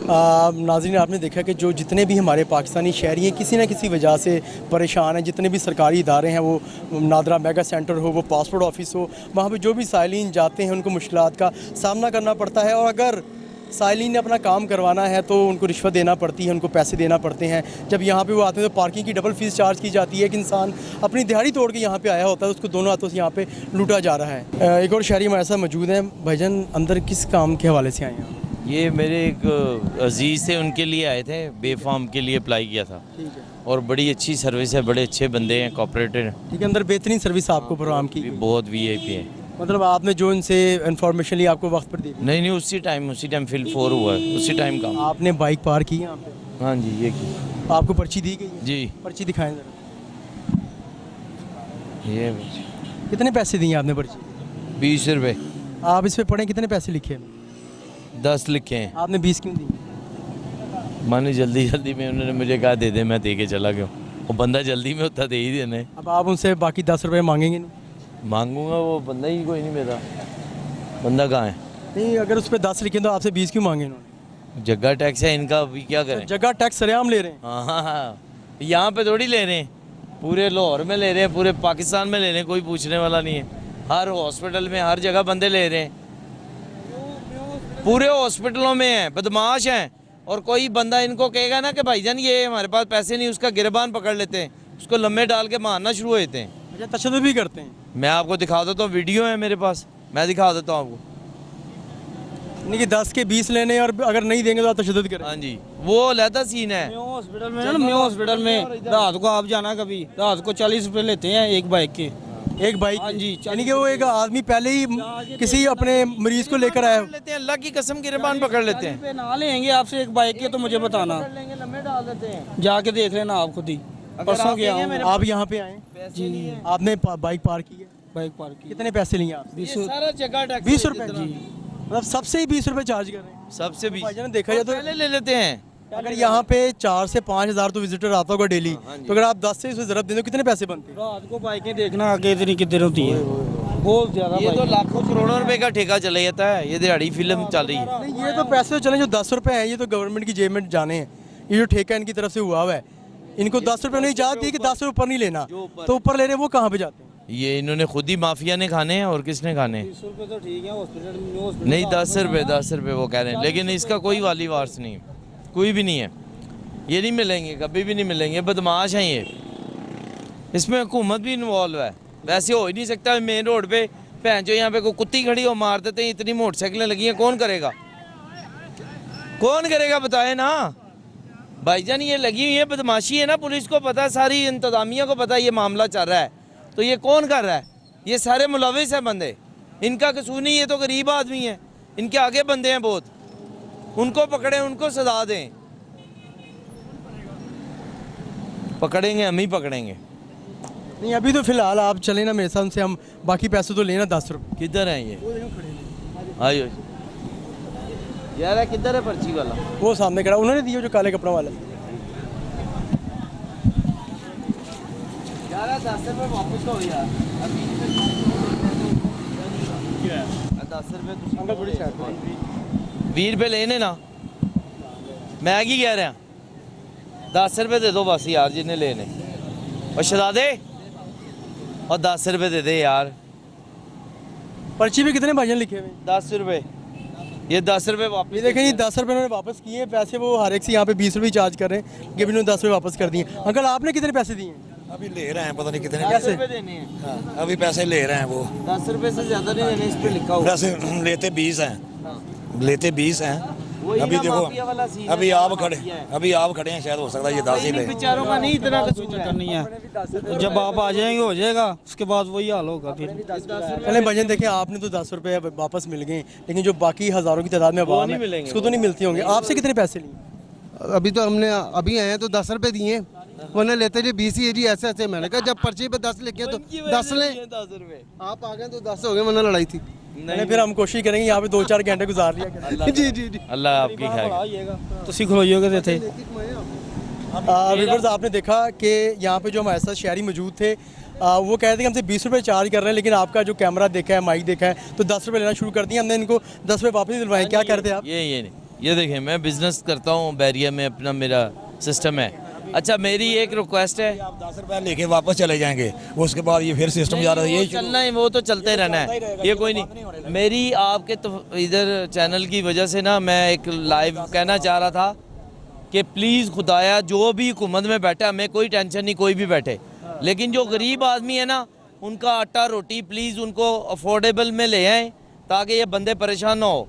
नाज़रीन, आपने देखा कि जो जितने भी हमारे पाकिस्तानी शहरी हैं किसी न किसी वजह से परेशान हैं। जितने भी सरकारी इदारे हैं, वो नादरा मेगा सेंटर हो, वो पासपोर्ट ऑफिस हो, वहाँ पे जो भी साइलिन जाते हैं उनको मुश्किलात का सामना करना पड़ता है। और अगर साइलिन ने अपना काम करवाना है तो उनको रिश्वत देना पड़ती है, उनको पैसे देना पड़ते हैं। जब यहाँ पे वो आते हैं तो पार्किंग की डबल फीस चार्ज की जाती है। एक इंसान अपनी दिहाड़ी तोड़ के यहाँ पे आया होता है, उसको दोनों हाथों से यहाँ पे लूटा जा रहा है। एक और शहरी हमारे साथ मौजूद हैं। भाईजान, अंदर किस काम के हवाले से आए हैं? ये मेरे एक अजीज़ थे, उनके लिए आए थे, बे फार्म के लिए अप्लाई किया था। ठीक है। और बड़ी अच्छी सर्विस है, बड़े अच्छे बंदे हैं, कोऑपरेटिव। ठीक है, अंदर बेहतरीन सर्विस आपको प्रोग्राम की? बहुत VIP है। मतलब आपने जो इनसे इन्फॉर्मेशन ली आपको वक्त पर दी? नहीं, उसी टाइम फिल 4 हुआ है, उसी टाइम का। आपने बाइक पार्क की यहाँ पे? हाँ जी, ये की। आपको पर्ची दी गई? जी। पर्ची दिखाएं जरा। ये कितने पैसे दिए आपने पर्ची? 20 रुपये। आप इस पे पढ़ें, कितने पैसे लिखे हैं? 10 लिखे हैं। आपने 20 क्यों दी? माने जल्दी में उन्होंने मुझे कहा दे दे, मैं दे के चला गया। वो बंदा जल्दी में होता दे ही देने। अब आप उनसे बाकी 10 रुपये मांगेंगे नहीं? मांगूंगा, वो बंदा ही कोई नहीं मेरा। बंदा कहाँ है? नहीं, अगर उस पर 10 लिखे तो आपसे 20 क्यों मांगे इन्होंने? जगह टैक्स है इनका, अभी क्या करें? जगह टैक्स सरेआम ले रहे हैं। हाँ, यहाँ पे थोड़ी ले रहे हैं, पूरे लाहौर में ले रहे हैं, पूरे पाकिस्तान में ले रहे हैं, कोई पूछने वाला नहीं है। हर हॉस्पिटल में, हर जगह बंदे ले रहे हैं, पूरे हॉस्पिटलों में हैं, बदमाश हैं। और कोई बंदा इनको कहेगा ना कि भाईजान ये हमारे पास पैसे नहीं, उसका गिरबान पकड़ लेते हैं, उसको लम्बे डाल के मारना शुरू हो जाते हैं। अच्छा, तशद्दुद भी करते हैं? मैं आपको दिखा देता हूँ, वीडियो है मेरे पास, मैं दिखा देता हूँ आपको। नहीं कि 10 के 20 लेने और अगर नहीं देंगे तो आप तशद्दुद करें? हाँ जी, वो अलहदा सीन है। हॉस्पिटल में ना, हॉस्पिटल में रात को आप जाना, कभी रात को 40 रुपये लेते हैं एक बाइक के। एक बाइक? हाँ जी। यानी कि वो एक आदमी पहले ही किसी अपने मरीज को लेकर आया लेते हैं, अल्लाह की कसम गिरबान पकड़ लेते हैं। ना लेंगे आपसे एक बाइक के तो मुझे बताना, लम्बे डाल देते हैं। जाके देख लेना आप खुद ही। परसों गया हूँ। आप यहाँ पे आए जी, आपने बाइक पार्क की है? बाइक पार्क की। कितने पैसे लिए आप? 20 सारा जगह टैक्स 20 रुपये? मतलब सबसे ही 20 रुपये चार्ज कर रहे हैं? सबसे भी भाईजान देखा जाए तो पहले ले लेते हैं। अगर यहाँ पे 4 से 5 हज़ार तो विजिटर आता होगा डेली, तो अगर आप 10 से इसमें ज़रब दें तो कितने पैसे बनते हैं? रात को बाइकें देखना आगे इतनी कितने होती है, बहुत ज़्यादा। ये तो लाखों करोड़ों रुपए का ठेका चला जाता है, ये दिहाड़ी फिल्म चल रही है। नहीं, ये तो पैसे तो चलें, जो 10 रुपये हैं ये तो गवर्नमेंट की जेब में जाने हैं। ये जो ठेका इनकी तरफ से हुआ है, इनको 10 रुपये नहीं जाती कि 10 से ऊपर नहीं लेना, तो ऊपर ले रहे वो कहाँ पे जाते हैं? ये इन्होंने खुद ही माफिया ने खाने हैं, और किसने खाने हैं? 20 रुपये तो ठीक है हॉस्पिटल में। नहीं, 10 रुपये वो कह रहे हैं, लेकिन इसका कोई वाली वारस नहीं, कोई भी नहीं है। ये नहीं मिलेंगे, कभी भी नहीं मिलेंगे, बदमाश हैं ये। इसमें हुकूमत भी इन्वॉल्व है। वैसे हो ही नहीं सकता मेन रोड पे भैन जो यहाँ पे कोई कुत्ती खड़ी हो मार देते हैं। इतनी मोटरसाइकिलें लगी हैं, कौन करेगा? कौन करेगा बताए ना भाईजान। ये लगी हुई है, बदमाशी है ना, पुलिस को पता, सारी इंतजामिया को पता ये मामला चल रहा है, तो ये कौन कर रहा है? ये सारे मुलविस हैं बंदे, इनका कसूर नहीं। ये तो गरीब आदमी है, इनके आगे बंदे हैं बहुत, उनको पकड़ें, उनको सजा दें। पकड़ेंगे, हम ही पकड़ेंगे। नहीं, अभी तो फिलहाल आप चले ना मेरे साथ से, हम बाकी पैसे तो लेना 10 रुपये। किधर है ये? आइए यार, किधर है पर्ची वाला? वो सामने खड़ा, उन्होंने दिया जो काले कपड़ों वाला। यार 10 रुपये वापस दो यार। 10 रुपये अंकल बड़ी शायद 20 रुपये लेने ना, मैं की कह रहा 10 रुपये दे दो बस यार, जिन्हें लेने। और शहजादे, और 10 रुपये दे दे यार। पर्ची पे कितने भाईजान लिखे हुए? 10 रुपये। ये 10 रुपये वापस। ये देखें, ये 10 रुपये उन्होंने वापस किए हैं पैसे, वो हर एक से यहाँ पे 20 रुपये चार्ज कर रहे हैं, ये भी उन्होंने 10 रुपये वापस कर दिए। अंकल आपने कितने पैसे दिए हैं? अभी ले रहे हैं, पता नहीं कितने कैसे? देने हैं? हाँ, अभी पैसे ले रहे हैं वो। 10 रुपये से ज़्यादा नहीं देने, इस पे लिखा हुआ। पैसे लेते 20 हैं, लेते 20 हैं। अभी देखो, अभी आप खड़े हैं, शायद हो सकता है ये 10 ही ले। बेचारों का नहीं इतना चक्कर नहीं है, जब आप आ जाएंगे हो जाएगा, उसके बाद वही हाल होगा फिर। पहले भजन देखें, आपने तो 10 रुपये वापस मिल गए, लेकिन जो बाकी हज़ारों की तादाद में अवाम है उसको तो नहीं मिलते होंगे। आपसे कितने पैसे लिए? अभी तो हमने अभी आए हैं तो 10 रुपये दिए, वरना लेते जी 20 ही जी, ऐसे ऐसे। मैंने कहा जब पर्ची पे 10 लिखे तो 10 लें, 10 रुपये आप आ गए तो 10 हो गए, वरना लड़ाई थी। नहीं, फिर हम कोशिश करेंगे यहाँ पे 2-4 घंटे गुजार लिया करें। जी जी जी। अल्लाह आपकी खैर। तुसी खलोइयोगे थे। व्यूअर्स, आपने देखा कि यहाँ पे जो हमारे साथ शहरी मौजूद थे, वो कह रहे थे कि हमसे 20 रुपये चार्ज कर रहे हैं, लेकिन आपका जो कैमरा देखा है, माइक देखा है, तो 10 रुपये लेना शुरू कर दिया। हमने इनको 10 रुपये वापस दिलवाए। क्या करते हैं आप? ये नहीं, ये देखें, मैं बिज़नेस करता हूँ बैरिया में, अपना मेरा सिस्टम है। अच्छा, मेरी एक रिक्वेस्ट है, आप 10 रुपये लेके वापस चले जाएंगे, उसके बाद ये फिर सिस्टम जा रहा है, ये चलना है, वो तो चलते रहना है, ये कोई नहीं। मेरी आपके तो इधर चैनल की वजह से ना, मैं एक लाइव कहना चाह रहा था कि प्लीज़ खुदाया, जो भी हुकूमत में बैठा, हमें कोई टेंशन नहीं, कोई भी बैठे, लेकिन जो गरीब आदमी है ना, उनका आटा रोटी प्लीज़ उनको अफोर्डेबल में ले आएँ, ताकि ये बंदे परेशान ना हो।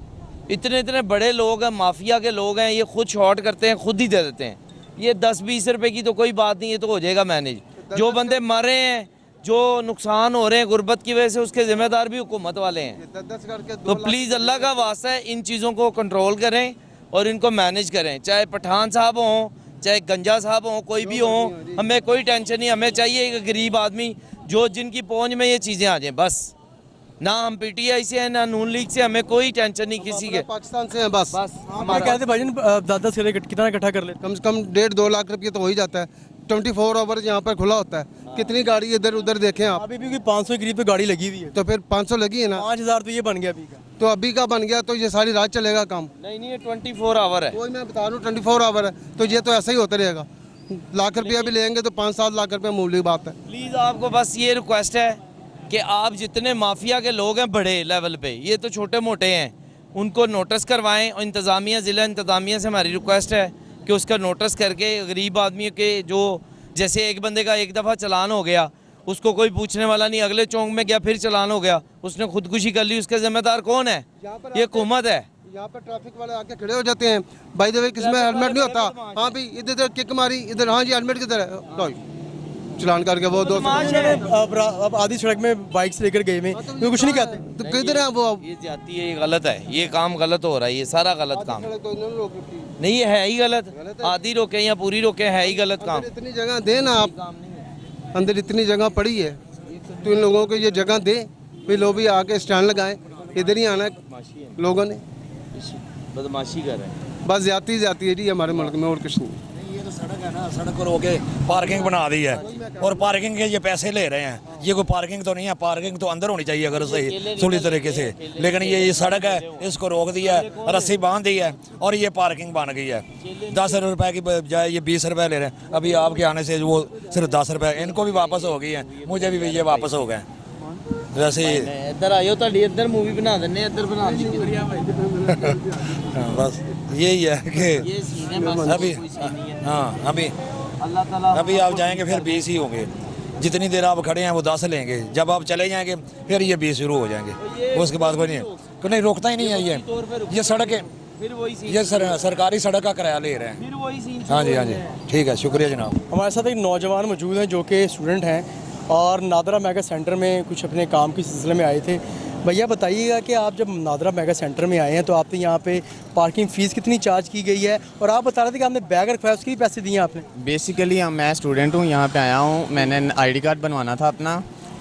इतने इतने बड़े लोग हैं, माफिया के लोग हैं, ये खुद शॉर्ट करते हैं, खुद ही दे देते हैं। ये 10-20 रुपए की तो कोई बात नहीं, ये तो हो जाएगा मैनेज। जो बंदे मर रहे हैं, जो नुकसान हो रहे हैं गुर्बत की वजह से, उसके ज़िम्मेदार भी हुकूमत वाले हैं। तो प्लीज़ अल्लाह का वास्ता है, इन चीज़ों को कंट्रोल करें और इनको मैनेज करें। चाहे पठान साहब हों, चाहे गंजा साहब हों, कोई भी हों, हमें कोई टेंशन नहीं। हमें चाहिए एक गरीब आदमी जो जिनकी पहुँच में ये चीज़ें आ जाएँ, बस। ना हम पीटीआई से हैं, ना नून लीग से, हमें कोई टेंशन नहीं किसी के। पाकिस्तान से हैं बस। हमारे कहते भजन 10-10 से कितना इकट्ठा कर लेते? कम से कम 1.5-2 लाख रुपये तो हो ही जाता है। 24 आवर्स यहाँ पर खुला होता है। कितनी गाड़ी इधर उधर देखें आप। अभी भी 500 के करीब तो गाड़ी लगी हुई है। तो फिर 500 लगी है ना, 5000 तो ये बन गया अभी का। तो अभी का बन गया तो ये सारी रात चलेगा काम। नहीं, ये 24 आवर है। कोई मैं बता रहा हूँ 24 आवर है, तो ये तो ऐसा ही होता रहेगा। लाख रुपया भी लेंगे तो 5-7 लाख रुपये मामूली बात है। प्लीज़ आपको बस ये रिक्वेस्ट है कि आप जितने माफिया के लोग हैं बड़े लेवल पे, ये तो छोटे मोटे हैं, उनको नोटिस करवाएं। और इंतज़ामिया, ज़िला इंतज़ामिया से हमारी रिक्वेस्ट है कि उसका नोटिस करके गरीब आदमी के, जो जैसे एक बंदे का एक दफ़ा चलान हो गया, उसको कोई पूछने वाला नहीं, अगले चौंक में गया फिर चलान हो गया, उसने खुदकुशी कर ली, उसका जिम्मेदार कौन है? ये हुकूमत है। यहाँ पर ट्रैफिक वाले आके खड़े हो जाते हैं, भाई द वे किसमें हेलमेट नहीं होता, हाँ भी इधर किक मारी, इधर हाँ जी हेलमेट किधर है, चलान करके वो 200। अब आधी सड़क में बाइक से लेकर गए में तो कुछ नहीं कहते, तो किधर है वो? ये जाती है, ये गलत है, ये काम गलत हो रहा है, ये सारा गलत काम नहीं, ये है ही गलत। आधी रोके या पूरी रोके, है ही गलत काम। इतनी जगह दे ना आप, अंदर इतनी जगह पड़ी है, तो इन लोगों को ये जगह दे, फिर लोग भी आके स्टैंड लगाएं। इधर ही आना है लोगों ने, बदमाशी कर रहे हैं, बस जाती जाती है जी हमारे मुल्क में, और कुछ नहीं। ये तो सड़क है ना, सड़क को रोके पार्किंग बना दी है, और पार्किंग के ये पैसे ले रहे हैं। ये कोई पार्किंग तो नहीं है, पार्किंग तो अंदर होनी चाहिए अगर सही सुली तरीके से, लेकिन ये सड़क है, इसको रोक दिया है, रस्सी बांध दी है, और ये पार्किंग बन गई है। 10 रुपए की बजाय ये 20 रुपए ले रहे हैं। अभी आपके आने से वो सिर्फ 10 रुपए, इनको भी वापस हो गई है, मुझे भी ये वापस हो गए। वैसे इधर आयो, ਤੁਹਾਡੀ इधर मूवी बना देने, इधर बना दी। बस यही है कि अभी, हाँ अभी अल्लाह ताला, अभी आप जाएंगे फिर 20 ही होंगे। जितनी देर आप खड़े हैं वो 10 लेंगे, जब आप चले जाएंगे फिर ये 20 शुरू हो जाएंगे, उसके बाद कोई नहीं, कोई नहीं रोकता ही नहीं है। ये सड़क है, फिर वही सीन, ये सरकारी सड़क का किराया ले रहे हैं। फिर वही सीन। हाँ जी, हाँ जी, ठीक है, शुक्रिया जनाब। हमारे साथ एक नौजवान मौजूद हैं जो कि स्टूडेंट हैं और नादरा मेगा सेंटर में कुछ अपने काम के सिलसिले में आए थे। भैया बताइएगा कि आप जब नादरा मेगा सेंटर में आए हैं तो आपने यहाँ पे पार्किंग फ़ीस कितनी चार्ज की गई है, और आप बता रहे थे कि आपने बैग रखवाया, उसके भी पैसे दिए आपने? बेसिकली मैं स्टूडेंट हूँ, यहाँ पे आया हूँ, मैंने आईडी कार्ड बनवाना था अपना,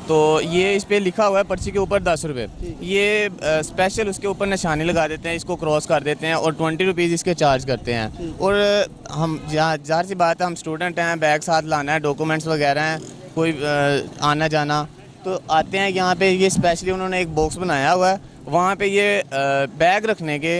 तो ये इस पर लिखा हुआ है पर्ची के ऊपर 10 रुपये, ये स्पेशल उसके ऊपर निशानी लगा देते हैं, इसको क्रॉस कर देते हैं और 20 रुपीज़ इसके चार्ज करते हैं। और हम ज़ाहिर सी बात है, हम स्टूडेंट हैं, बैग साथ लाना है, डॉक्यूमेंट्स वगैरह हैं, कोई आना जाना, तो आते हैं यहाँ पे। ये स्पेशली उन्होंने एक बॉक्स बनाया हुआ है, वहाँ पे ये बैग रखने के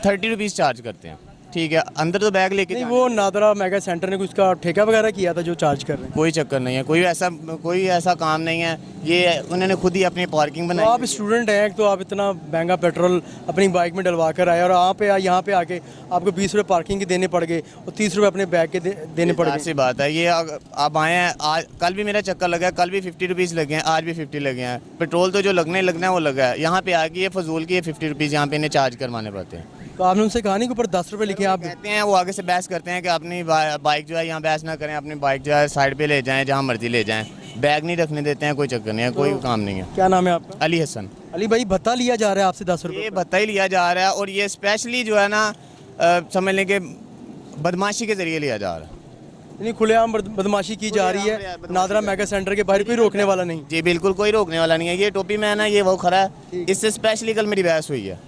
30 रुपीज़ चार्ज करते हैं। ठीक है, अंदर तो बैग लेके नहीं, वो नादरा मेगा सेंटर ने कुछ उसका ठेका वगैरह किया था जो चार्ज कर रहे हैं? कोई चक्कर नहीं है, कोई ऐसा काम नहीं है, ये उन्होंने खुद ही अपनी पार्किंग तो बनाई। आप स्टूडेंट हैं तो आप इतना महंगा पेट्रोल अपनी बाइक में डलवा कर आए और यहाँ पे आके आपको 20 रुपये पार्किंग के देने पड़ गए और 30 रुपये अपने बैग के देने पड़ गए। ऐसी बात है, ये आप आए हैं आज, कल भी मेरा चक्कर लगा है, कल भी 50 रुपीज़ लगे हैं, आज भी 50 लगे हैं। पेट्रोल तो जो लगना है वो लगा है, यहाँ पे आके ये फजूल की 50 रुपीज़ यहाँ पे इन्हें चार्ज करवाने पड़ते हैं। तो आपने उनसे कहा नहीं कि ऊपर 10 रुपये लिखे? आप कहते हैं, वो आगे से बहस करते हैं कि अपनी बाइक जो है यहाँ बहस ना करें, अपनी बाइक जो है साइड पे ले जाएं, जहाँ मर्जी ले जाएं, बैग नहीं रखने देते हैं, कोई चक्कर नहीं है, कोई काम नहीं है। क्या नाम है आपका? अली हसन। अली भाई, भत्ता लिया जा रहा है आपसे 10 रुपये? ये भत्ता ही लिया जा रहा है और ये स्पेशली जो है ना समझ लें कि बदमाशी के ज़रिए लिया जा रहा है। यानी खुलेआम बदमाशी की जा रही है नादरा मेगा सेंटर के बाहर, कोई रोकने वाला नहीं? जी बिल्कुल, कोई रोकने वाला नहीं है। ये टोपी मैन है, ये वो खड़ा है, इससे स्पेशली कल मेरी बहस हुई है।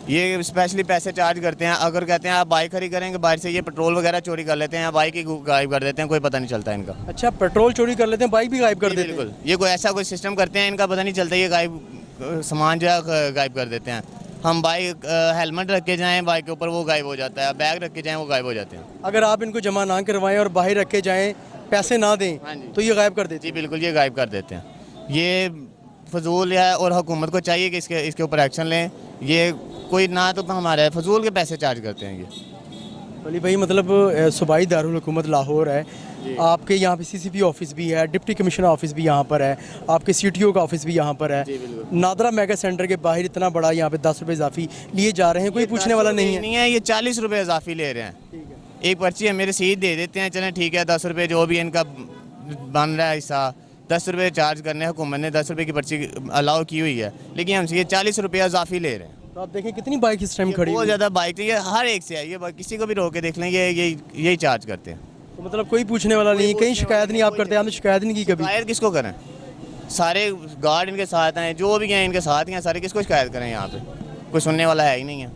ये स्पेशली पैसे चार्ज करते हैं, अगर कहते हैं आप बाइक खड़ी करेंगे बाहर से, ये पेट्रोल वगैरह चोरी कर लेते हैं, बाइक ही गायब कर देते हैं, कोई पता नहीं चलता इनका। अच्छा, पेट्रोल चोरी कर लेते हैं, बाइक भी गायब कर देते हैं? बिल्कुल, ये कोई ऐसा कोई सिस्टम करते हैं, इनका पता नहीं चलता, ये गायब सामान जो है गायब कर देते हैं। हम बाइक हेलमेट रख के जाएँ बाइक के ऊपर, वो गायब हो जाता है, बैग रख के जाएँ, वो गायब हो जाते हैं। अगर आप इनको जमा ना करवाएं और बाहर रख के जाएँ, पैसे ना दें, तो ये गायब कर देते हैं? जी बिल्कुल, ये गायब कर देते हैं। ये फजूल है और हुकूमत को चाहिए कि इसके ऊपर एक्शन लें। ये कोई ना तो हमारे फजूल के पैसे चार्ज करते हैं ये। अली भाई, मतलब सूबाई दारुल हुकूमत लाहौर है, आपके यहाँ पे CCP ऑफिस भी है, डिप्टी कमिश्नर ऑफिस भी यहाँ पर है, आपके CTO का ऑफिस भी यहाँ पर है। नादरा मेगा सेंटर के बाहर इतना बड़ा यहाँ पे 10 रुपये इजाफी लिए जा रहे हैं, कोई पूछने वाला नहीं है? ये 40 रुपये इजाफी ले रहे हैं। एक पर्ची है मेरे सीट दे देते हैं, चलें ठीक है, 10 रुपये जो भी इनका बन रहा है हिस्सा, 10 रुपये चार्ज करने हुकूमत ने 10 रुपये की पर्ची अलाउ की हुई है, लेकिन हमसे ये 40 रुपये इजाफी ले रहे हैं। तो आप देखें कितनी बाइक इस टाइम खड़ी, बहुत ज़्यादा बाइक, ये हर एक से है, ये किसी को भी रोक के देख लें, यही चार्ज करते हैं। तो मतलब कोई पूछने वाला नहीं, कहीं शिकायत नहीं आप करते? आपने शिकायत नहीं की कभी? शिकायत किसको करें, सारे गार्ड इनके साथ हैं, जो भी हैं इनके साथ ही हैं सारे, किसको शिकायत करें? यहाँ पे कोई सुनने वाला है ही नहीं है।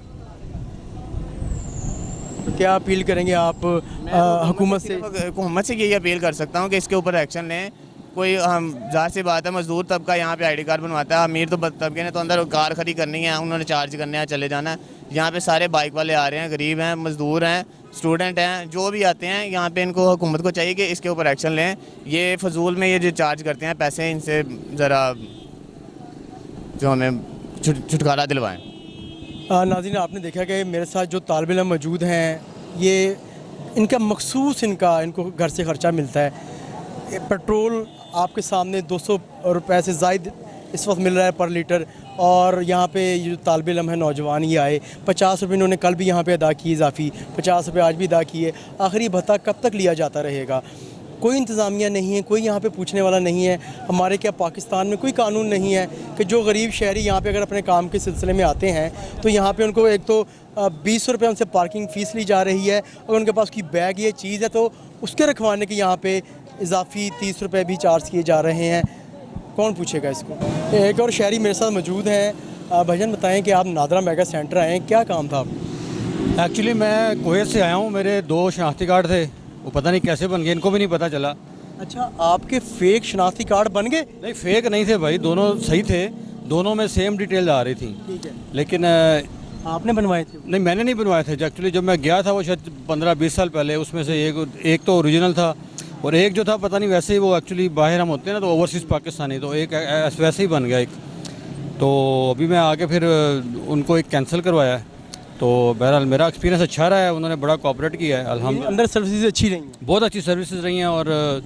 तो क्या अपील करेंगे आप हुकूमत से? हुकूमत से यही अपील कर सकता हूँ कि इसके ऊपर एक्शन लें। कोई हम ज़ाहिर सी बात है, मजदूर तबका यहाँ पे ID कार्ड बनवाता है, अमीर तो तबके ने तो अंदर कार खड़ी करनी है, उन्होंने चार्ज करने हैं, चले जाना है। यहाँ पे सारे बाइक वाले आ रहे हैं, गरीब हैं, मजदूर हैं, स्टूडेंट हैं, जो भी आते हैं यहाँ पे, इनको हुकूमत को चाहिए कि इसके ऊपर एक्शन लें। ये फजूल में ये जो चार्ज करते हैं पैसे, इनसे ज़रा जो हमें छुटकारा दिलवाएँ। नाज़रीन, आपने देखा कि मेरे साथ जो तालिब इल्म मौजूद हैं, ये इनका मखसूस इनको घर से ख़र्चा मिलता है। पेट्रोल आपके सामने 200 रुपये से ज़ायद इस वक्त मिल रहा है पर लीटर, और यहाँ पे ये जो तालिब इल्म है, नौजवान ये आए, 50 रुपये इन्होंने कल भी यहाँ पे अदा किए इजाफ़ी, 50 रुपये आज भी अदा किए। आखिर ये भत्ता कब तक लिया जाता रहेगा? कोई इंतज़ामिया नहीं है, कोई यहाँ पे पूछने वाला नहीं है। हमारे क्या पाकिस्तान में कोई कानून नहीं है कि जो गरीब शहरी यहाँ पे अगर अपने काम के सिलसिले में आते हैं तो यहाँ पे उनको एक तो 20 रुपये उनसे पार्किंग फ़ीस ली जा रही है, और उनके पास की बैग ये चीज़ है तो उसके रखवाने के यहाँ पे इजाफी 30 रुपये भी चार्ज किए जा रहे हैं। कौन पूछेगा इसको? एक और शहरी मेरे साथ मौजूद हैं। भाईजान, बताएं कि आप नादरा मेगा सेंटर आए हैं, क्या काम था आपको? एक्चुअली मैं कुवैत से आया हूँ, मेरे 2 शनाख्ती कार्ड थे, वो पता नहीं कैसे बन गए, इनको भी नहीं पता चला। अच्छा, आपके फेक शनाख्ती कार्ड बन गए? नहीं, फेक नहीं थे भाई, दोनों सही थे, दोनों में सेम डिटेल आ रही थी। ठीक है, लेकिन आपने बनवाए थे? नहीं, मैंने नहीं बनवाए थे। एक्चुअली जब मैं गया था वो शायद 15-20 साल पहले, उसमें से एक तो ओरिजिनल था और एक जो था पता नहीं, वैसे ही वो एक्चुअली बाहर हम होते हैं ना तो ओवरसीज़ पाकिस्तानी, तो एक वैसे ही बन गया एक। तो अभी मैं आके फिर उनको एक कैंसिल करवाया है। तो बहरहाल मेरा एक्सपीरियंस अच्छा रहा है, उन्होंने बड़ा कोऑपरेट किया है अल्हम्दुलिल्लाह। अंदर सर्विसेज अच्छी रही हैं? बहुत अच्छी सर्विसेज रही हैं और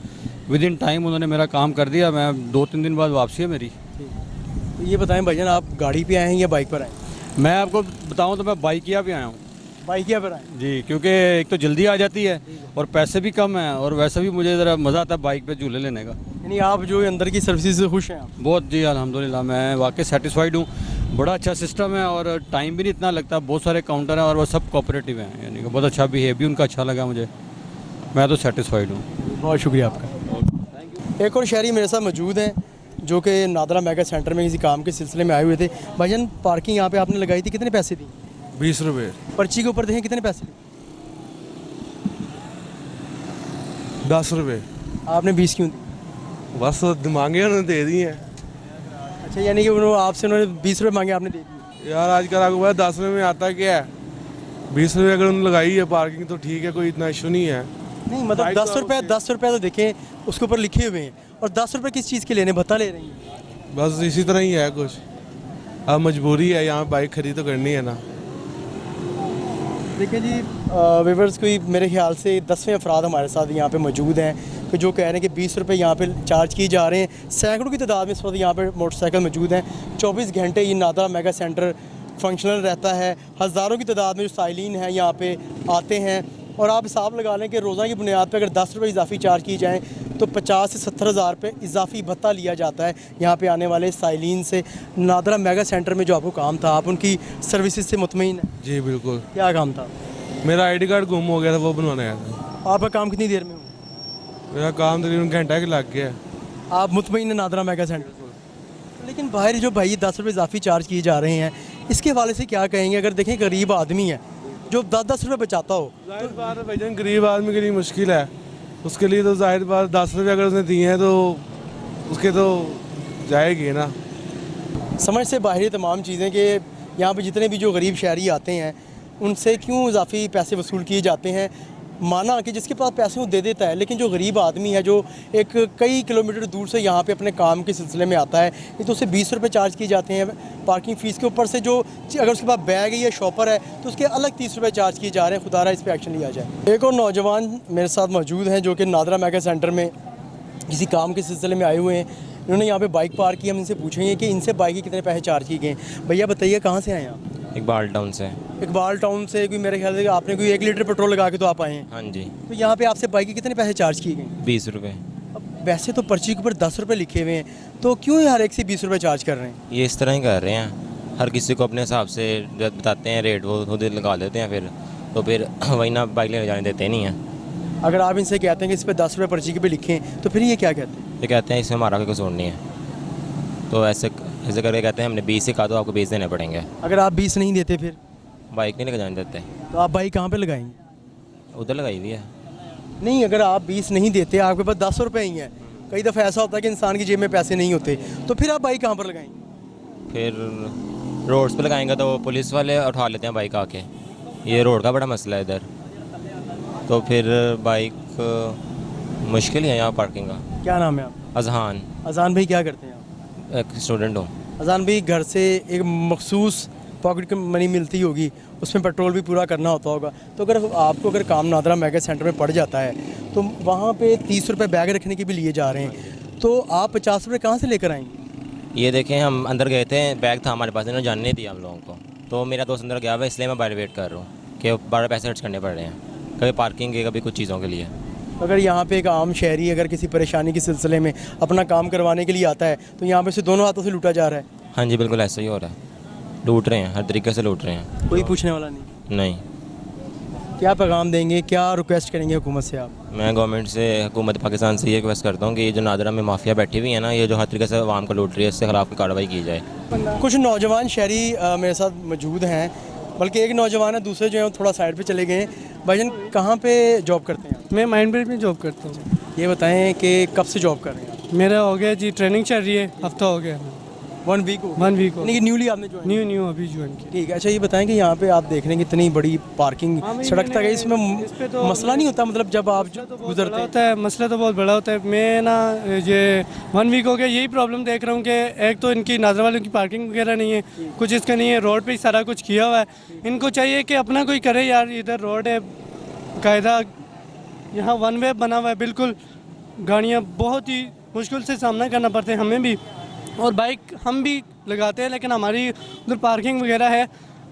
विद इन टाइम उन्होंने मेरा काम कर दिया। मैं 2-3 दिन बाद वापसी है मेरी। तो ये बताएं भाईजान, आप गाड़ी पे आए हैं या बाइक पर आए? मैं आपको बताऊं तो मैं बाइकिया पे आया हूँ। बाइकिया पर आए जी, क्योंकि एक तो जल्दी आ जाती है और पैसे भी कम हैं, और वैसे भी मुझे ज़रा मज़ा आता है बाइक पे झूले लेने का। यानी आप जो अंदर की सर्विसेज से खुश हैं आप? बहुत जी, अल्हम्दुलिल्लाह मैं वाकई सेटिस्फाइड हूँ। बड़ा अच्छा सिस्टम है और टाइम भी नहीं इतना लगता, बहुत सारे काउंटर हैं और वो सब कोऑपरेटिव हैं, यानी कि बहुत अच्छा बिहेव भी उनका अच्छा लगा मुझे। मैं तो सेटिस्फाइड हूँ। बहुत शुक्रिया आपका। एक और शहरी मेरे साथ मौजूद हैं जो कि नादरा मेगा सेंटर में किसी काम के सिलसिले में आए हुए थे। भाईजान, पार्किंग यहाँ पे आपने लगाई थी, कितने पैसे दी? 20 रुपये। पर्ची के ऊपर देखें कितने पैसे ली? 10 रुपये। आपने 20 क्यों दी? बस मांगे उन्होंने दे दी हैं। अच्छा, यानी कि उन्होंने आपसे 20 रुपये मांगे, आपने दे दिए? यार आजकल आपको पता 10 रुपये में आता क्या है? 20 रुपये अगर उन्होंने लगाई है पार्किंग तो ठीक है, कोई इतना इशू नहीं है। नहीं मतलब 10 रुपये तो देखें उसके ऊपर लिखे हुए हैं, और 10 रुपये किस चीज़ के लेने भत्ता ले रही हैं? बस इसी तरह ही है कुछ, अब मजबूरी है, यहाँ बाइक खरीद तो करनी है ना। देखिए जी वीवर्स, कोई मेरे ख्याल से 10वें अफराद हमारे साथ यहाँ पे मौजूद हैं कि जो कह रहे हैं कि 20 रुपये यहाँ पे चार्ज किए जा रहे हैं। सैकड़ों की तादाद में इस वक्त यहाँ पे मोटरसाइकिल मौजूद हैं। 24 घंटे ये नादरा मेगा सेंटर फंक्शनल रहता है। हज़ारों की तादाद में जो साइलिन हैं यहाँ पे आते हैं, और आप हिसाब लगा लें कि रोज़ा की बुनियाद पर अगर 10 रुपये इजाफी चार्ज की जाएँ तो 50 से 70 हज़ार रुपये इजाफी भत्ता लिया जाता है यहाँ पे आने वाले साइलिन से। नादरा मेगा सेंटर में जो आपको काम था, आप उनकी सर्विसेज से मुतमईन हैं? जी बिल्कुल। क्या काम था? मेरा आईडी कार्ड गुम हो गया था, वो बनवाने आया था। आपका काम कितनी देर में हुआ? मेरा काम तकरीबन घंटा के लग गया। आप मुतमईन हैं नादरा मेगा सेंटर? लेकिन बाहर जो भाई 10 रुपये इजाफी चार्ज किए जा रहे हैं, इसके हवाले से क्या कहेंगे? अगर देखें गरीब आदमी है जो 10-10 रुपये बचाता हो, जाहिर बात है भाईजान, गरीब आदमी के लिए मुश्किल है, उसके लिए तो जाहिर बात 10 रुपये अगर उसने दिए हैं तो उसके तो जाएगी ना। समझ से बाहर तमाम चीज़ें कि यहाँ पे जितने भी जो गरीब शहरी आते हैं उनसे क्यों इजाफी पैसे वसूल किए जाते हैं। माना कि जिसके पास पैसे वो दे देता है, लेकिन जो गरीब आदमी है जो एक कई किलोमीटर दूर से यहाँ पे अपने काम के सिलसिले में आता है, ये तो उसे 20 रुपये चार्ज किए जाते हैं पार्किंग फ़ीस के ऊपर से। जो अगर उसके पास बैग है या शॉपर है तो उसके अलग 30 रुपये चार्ज किए जा रहे हैं। खुदारा इस पर एक्शन लिया जाए। एक और नौजवान मेरे साथ मौजूद हैं जो कि नादरा मेगा सेंटर में किसी काम के सिलसिले में आए हुए हैं। इन्होंने यहाँ पे बाइक पार्क की। हम इनसे पूछेंगे कि इनसे बाइक के कितने पैसे चार्ज किए गए। भैया बताइए, कहाँ से आए आप? इकबाल टाउन से। इकबाल टाउन से कोई मेरे ख्याल से आपने कोई 1 लीटर पेट्रोल लगा के तो आप आए हैं? हाँ जी। तो यहाँ पे आपसे बाइक के कितने पैसे चार्ज किए गए? 20 रुपये। अब वैसे तो पर्ची के ऊपर 10 रुपये लिखे हुए हैं, तो क्यों हर एक से 20 रुपये चार्ज कर रहे हैं? ये इस तरह ही कर रहे हैं, हर किसी को अपने हिसाब से बताते हैं रेट, वो खुद लगा देते हैं फिर, तो फिर वही ना बाइक लेने जाने देते नहीं हैं। अगर आप इनसे कहते हैं कि इस पर 10 रुपये पर्ची के पे लिखें तो फिर ये क्या कहते हैं? ये कहते हैं इसमें हमारा कोई कसूर नहीं है, तो ऐसे करके कहते हैं हमने 20 से कहा तो आपको 20 देने पड़ेंगे। अगर आप 20 नहीं देते फिर बाइक नहीं लेके जाने देते। तो आप बाइक कहाँ पे लगाएंगे? उधर लगाई हुई है। नहीं, अगर आप 20 नहीं देते, आपके पास 10 रुपये ही हैं, कई दफ़ा ऐसा होता है कि इंसान की जेब में पैसे नहीं होते, तो फिर आप बाइक कहाँ पर लगाएंगे? फिर रोड्स पे लगाएंगे तो पुलिस वाले उठा लेते हैं बाइक आके, ये रोड का बड़ा मसला है इधर, तो फिर बाइक मुश्किल है यहाँ पार्किंग का। क्या नाम है आप? अजहान। अजान भाई क्या करते हैं आप? एक स्टूडेंट हूँ। अजान भाई, घर से एक मखसूस पॉकेट मनी मिलती होगी, उसमें पेट्रोल भी पूरा करना होता होगा, तो अगर काम नादरा मेगा सेंटर में पड़ जाता है तो वहाँ पे 30 रुपये बैग रखने के भी लिए जा रहे हैं, तो आप 50 रुपये कहाँ से लेकर आएंगे? ये देखें, हम अंदर गए थे, बैग था हमारे पास, इन्होंने जानने नहीं दिया हम लोगों को, तो मेरा दोस्त अंदर गया हुआ, इसलिए मैं बाहर वेट कर रहा हूँ कि 12 पैसे खर्च करने पड़ रहे हैं, कभी पार्किंग के, कभी कुछ चीज़ों के लिए। अगर यहाँ पे एक आम शहरी अगर किसी परेशानी के सिलसिले में अपना काम करवाने के लिए आता है तो यहाँ पे से दोनों हाथों से लूटा जा रहा है। हाँ जी बिल्कुल ऐसा ही हो रहा है, लूट रहे हैं, हर तरीके से लूट रहे हैं। कोई पूछने वाला नहीं? क्या पैगाम देंगे, क्या रिक्वेस्ट करेंगे हुकूमत से आप? मैं गवर्नमेंट से, हुकूमत पाकिस्तान से ये रिक्वेस्ट करता हूँ कि ये जो नादरा में माफिया बैठी हुई है ना, ये जो हर तरीके से आवाम को लूट रही है, इससे खिलाफ कार्रवाई की जाए। कुछ नौजवान शहरी मेरे साथ मौजूद हैं, बल्कि एक नौजवान है, दूसरे जो है थोड़ा साइड पे चले गए हैं। भाईजान कहाँ पे जॉब करते हैं? मैं माइंड ब्रिज में जॉब करता हूँ। ये बताएं कि कब से जॉब कर रहे हैं? मेरा हो गया जी, ट्रेनिंग चल रही है, हफ्ता हो गया। 1 वीक हो? 1 वीक हो। नहीं, न्यूली आपने ज्वाइन? न्यू अभी ज्वाइन किया। ठीक है। अच्छा ये बताएं कि यहाँ पे आप देख रहे हैं कि इतनी बड़ी पार्किंग सड़क तक है, इसमें तो मसला नहीं होता? मतलब जब आप गुजरते होता है, मसला तो बहुत बड़ा होता है। मैं ना ये 1 वीक हो गया यही प्रॉब्लम देख रहा हूँ कि एक तो इनकी नादरा वालों की पार्किंग वगैरह नहीं है, कुछ इसका नहीं है, रोड पे ही सारा कुछ किया हुआ है। इनको चाहिए कि अपना कोई करे यार, इधर रोड है कायदा, यहाँ 1 वे बना हुआ है, बिल्कुल गाड़ियाँ बहुत ही मुश्किल से सामना करना पड़ता है हमें भी, और बाइक हम भी लगाते हैं, लेकिन हमारी उधर पार्किंग वगैरह है,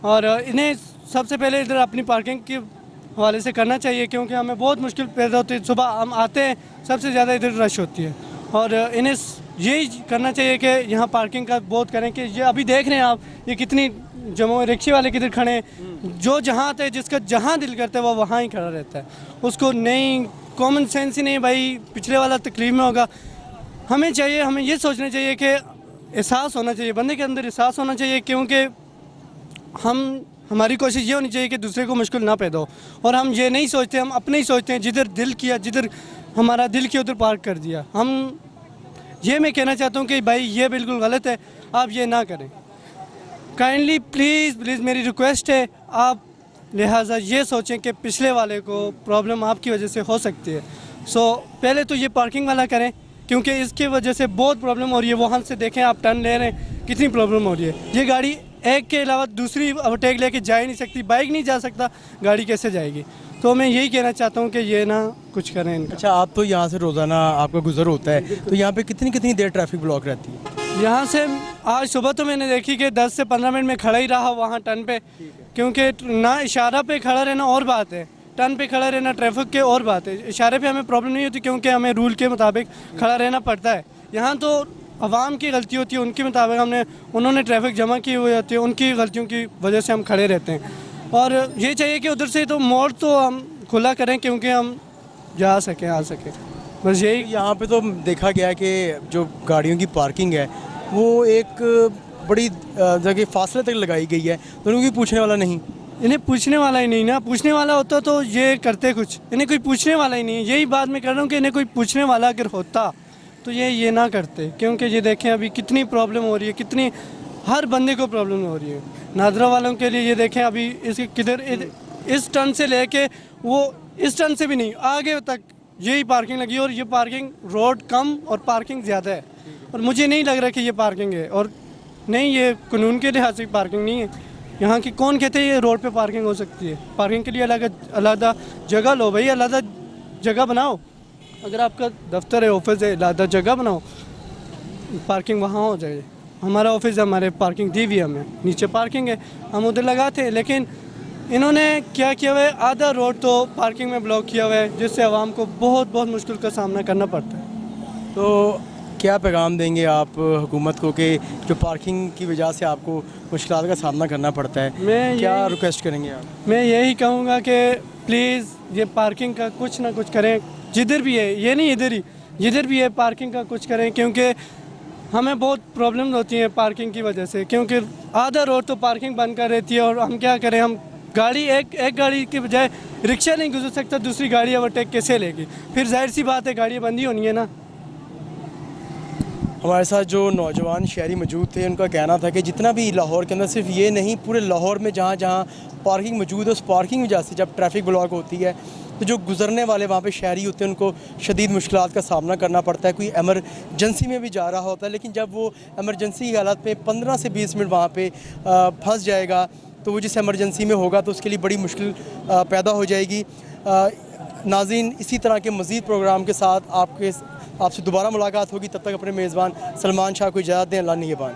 और इन्हें सबसे पहले इधर अपनी पार्किंग के हवाले से करना चाहिए, क्योंकि हमें बहुत मुश्किल पैदा होती है। सुबह हम आते हैं, सबसे ज़्यादा इधर रश होती है, और इन्हें यही करना चाहिए कि यहाँ पार्किंग का बहुत करें। कि ये अभी देख रहे हैं आप, ये कितनी जमा, रिक्शे वाले किधर खड़े हैं, जो जहाँ आते हैं, जिसका जहाँ दिल करता है वो वहाँ ही खड़ा रहता है, उसको नहीं, कॉमन सेंस ही नहीं भाई, पिछले वाला तकलीफ में होगा। हमें चाहिए, हमें ये सोचना चाहिए कि एहसास होना चाहिए, बंदे के अंदर एहसास होना चाहिए, क्योंकि हमारी कोशिश ये होनी चाहिए कि दूसरे को मुश्किल ना पैदा हो, और हम ये नहीं सोचते, हम अपने ही सोचते हैं, जिधर दिल किया, जिधर हमारा दिल किया उधर पार्क कर दिया। हम ये मैं कहना चाहता हूँ कि भाई ये बिल्कुल गलत है, आप ये ना करें। काइंडली प्लीज़ मेरी रिक्वेस्ट है, आप लिहाजा ये सोचें कि पिछले वाले को प्रॉब्लम आपकी वजह से हो सकती है। पहले तो ये पार्किंग वाला करें, क्योंकि इसकी वजह से बहुत प्रॉब्लम हो रही है। वहाँ से देखें आप, टर्न ले रहे हैं, कितनी प्रॉब्लम हो रही है। ये गाड़ी एक के अलावा दूसरी ओवरटेक लेके जा ही नहीं सकती, बाइक नहीं जा सकता, गाड़ी कैसे जाएगी। तो मैं यही कहना चाहता हूँ कि ये ना कुछ करें इनका। अच्छा, आप तो यहाँ से रोज़ाना आपका गुजर होता है, तो यहाँ पे कितनी कितनी देर ट्रैफिक ब्लॉक रहती है? यहाँ से आज सुबह तो मैंने देखी कि 10 से 15 मिनट में खड़ा ही रहा वहाँ टर्न पे, क्योंकि ना इशारा पे खड़ा रहना और बात है, टर्न पे खड़ा रहना ट्रैफिक के और बात है। इशारे पे हमें प्रॉब्लम नहीं होती, क्योंकि हमें रूल के मुताबिक खड़ा रहना पड़ता है। यहाँ तो आवाम की गलती होती है, उनके मुताबिक उन्होंने ट्रैफिक जमा की हुई होती है, उनकी गलतियों की वजह से हम खड़े रहते हैं। और ये चाहिए कि उधर से तो मोड़ तो हम खुला करें, क्योंकि हम जा सकें, आ सकें। बस यही। यहाँ पे तो देखा गया है कि जो गाड़ियों की पार्किंग है वो एक बड़ी जगह फासले तक लगाई गई है, तो उनको पूछने वाला नहीं। इन्हें पूछने वाला ही नहीं ना, पूछने वाला होता तो ये करते कुछ, इन्हें कोई पूछने वाला ही नहीं है। यही बात मैं कर रहा हूँ कि इन्हें कोई पूछने वाला अगर होता तो ये ना करते, क्योंकि ये देखें अभी कितनी प्रॉब्लम हो रही है, कितनी हर बंदे को प्रॉब्लम हो रही है। नादरा वालों के लिए ये देखें अभी इसके किधर इस टर्न से लेके वो इस टर्न से भी नहीं, आगे तक यही पार्किंग लगी है। और ये पार्किंग रोड कम और पार्किंग ज़्यादा है, और मुझे नहीं लग रहा कि ये पार्किंग है। और नहीं, ये कानून के लिहाज से पार्किंग नहीं है। यहाँ की कौन कहते हैं ये रोड पे पार्किंग हो सकती है? पार्किंग के लिए अलग जगह लो भाई, अलग जगह बनाओ। अगर आपका दफ्तर है, ऑफिस है, अलग जगह बनाओ, पार्किंग वहाँ हो जाए। हमारा ऑफिस है, हमारे पार्किंग दी हुई है, हमें नीचे पार्किंग है, हम उधर लगाते हैं। लेकिन इन्होंने क्या किया हुआ है, आधा रोड तो पार्किंग में ब्लॉक किया हुआ है, जिससे आवाम को बहुत मुश्किल का सामना करना पड़ता है। तो क्या पैगाम देंगे आप हुकूमत को कि जो पार्किंग की वजह से आपको मुश्किलात का सामना करना पड़ता है, क्या रिक्वेस्ट करेंगे आप? मैं यही कहूँगा कि प्लीज़ ये पार्किंग का कुछ ना कुछ करें, जिधर भी है, ये नहीं इधर ही, जिधर भी है पार्किंग का कुछ करें, क्योंकि हमें बहुत प्रॉब्लम होती है पार्किंग की वजह से। क्योंकि आधा रोड तो पार्किंग बंद कर रहती है, और हम क्या करें, हम गाड़ी एक गाड़ी के बजाय रिक्शा नहीं गुजर सकता, दूसरी गाड़ी ओवरटेक कैसे लेगी? फिर जाहिर सी बात है गाड़ियाँ बंद ही होनी है ना। हमारे साथ जो नौजवान शहरी मौजूद थे, उनका कहना था कि जितना भी लाहौर के अंदर, सिर्फ ये नहीं, पूरे लाहौर में जहाँ जहाँ पार्किंग मौजूद है, उस पार्किंग की वजह से जब ट्रैफिक ब्लॉक होती है तो जो गुजरने वाले वहाँ पे शहरी होते हैं उनको शदीद मुश्किलात का सामना करना पड़ता है। कोई एमरजेंसी में भी जा रहा होता है, लेकिन जब वो एमरजेंसी की हालत में 15 से 20 मिनट वहाँ पे फंस जाएगा, तो वो जिस एमरजेंसी में होगा तो उसके लिए बड़ी मुश्किल पैदा हो जाएगी। नाज़रीन, इसी तरह के मज़ीद प्रोग्राम के साथ आपसे दोबारा मुलाकात होगी। तब तक अपने मेज़बान सलमान शाह को इजाज़त दें। अल्लाह निगहबान।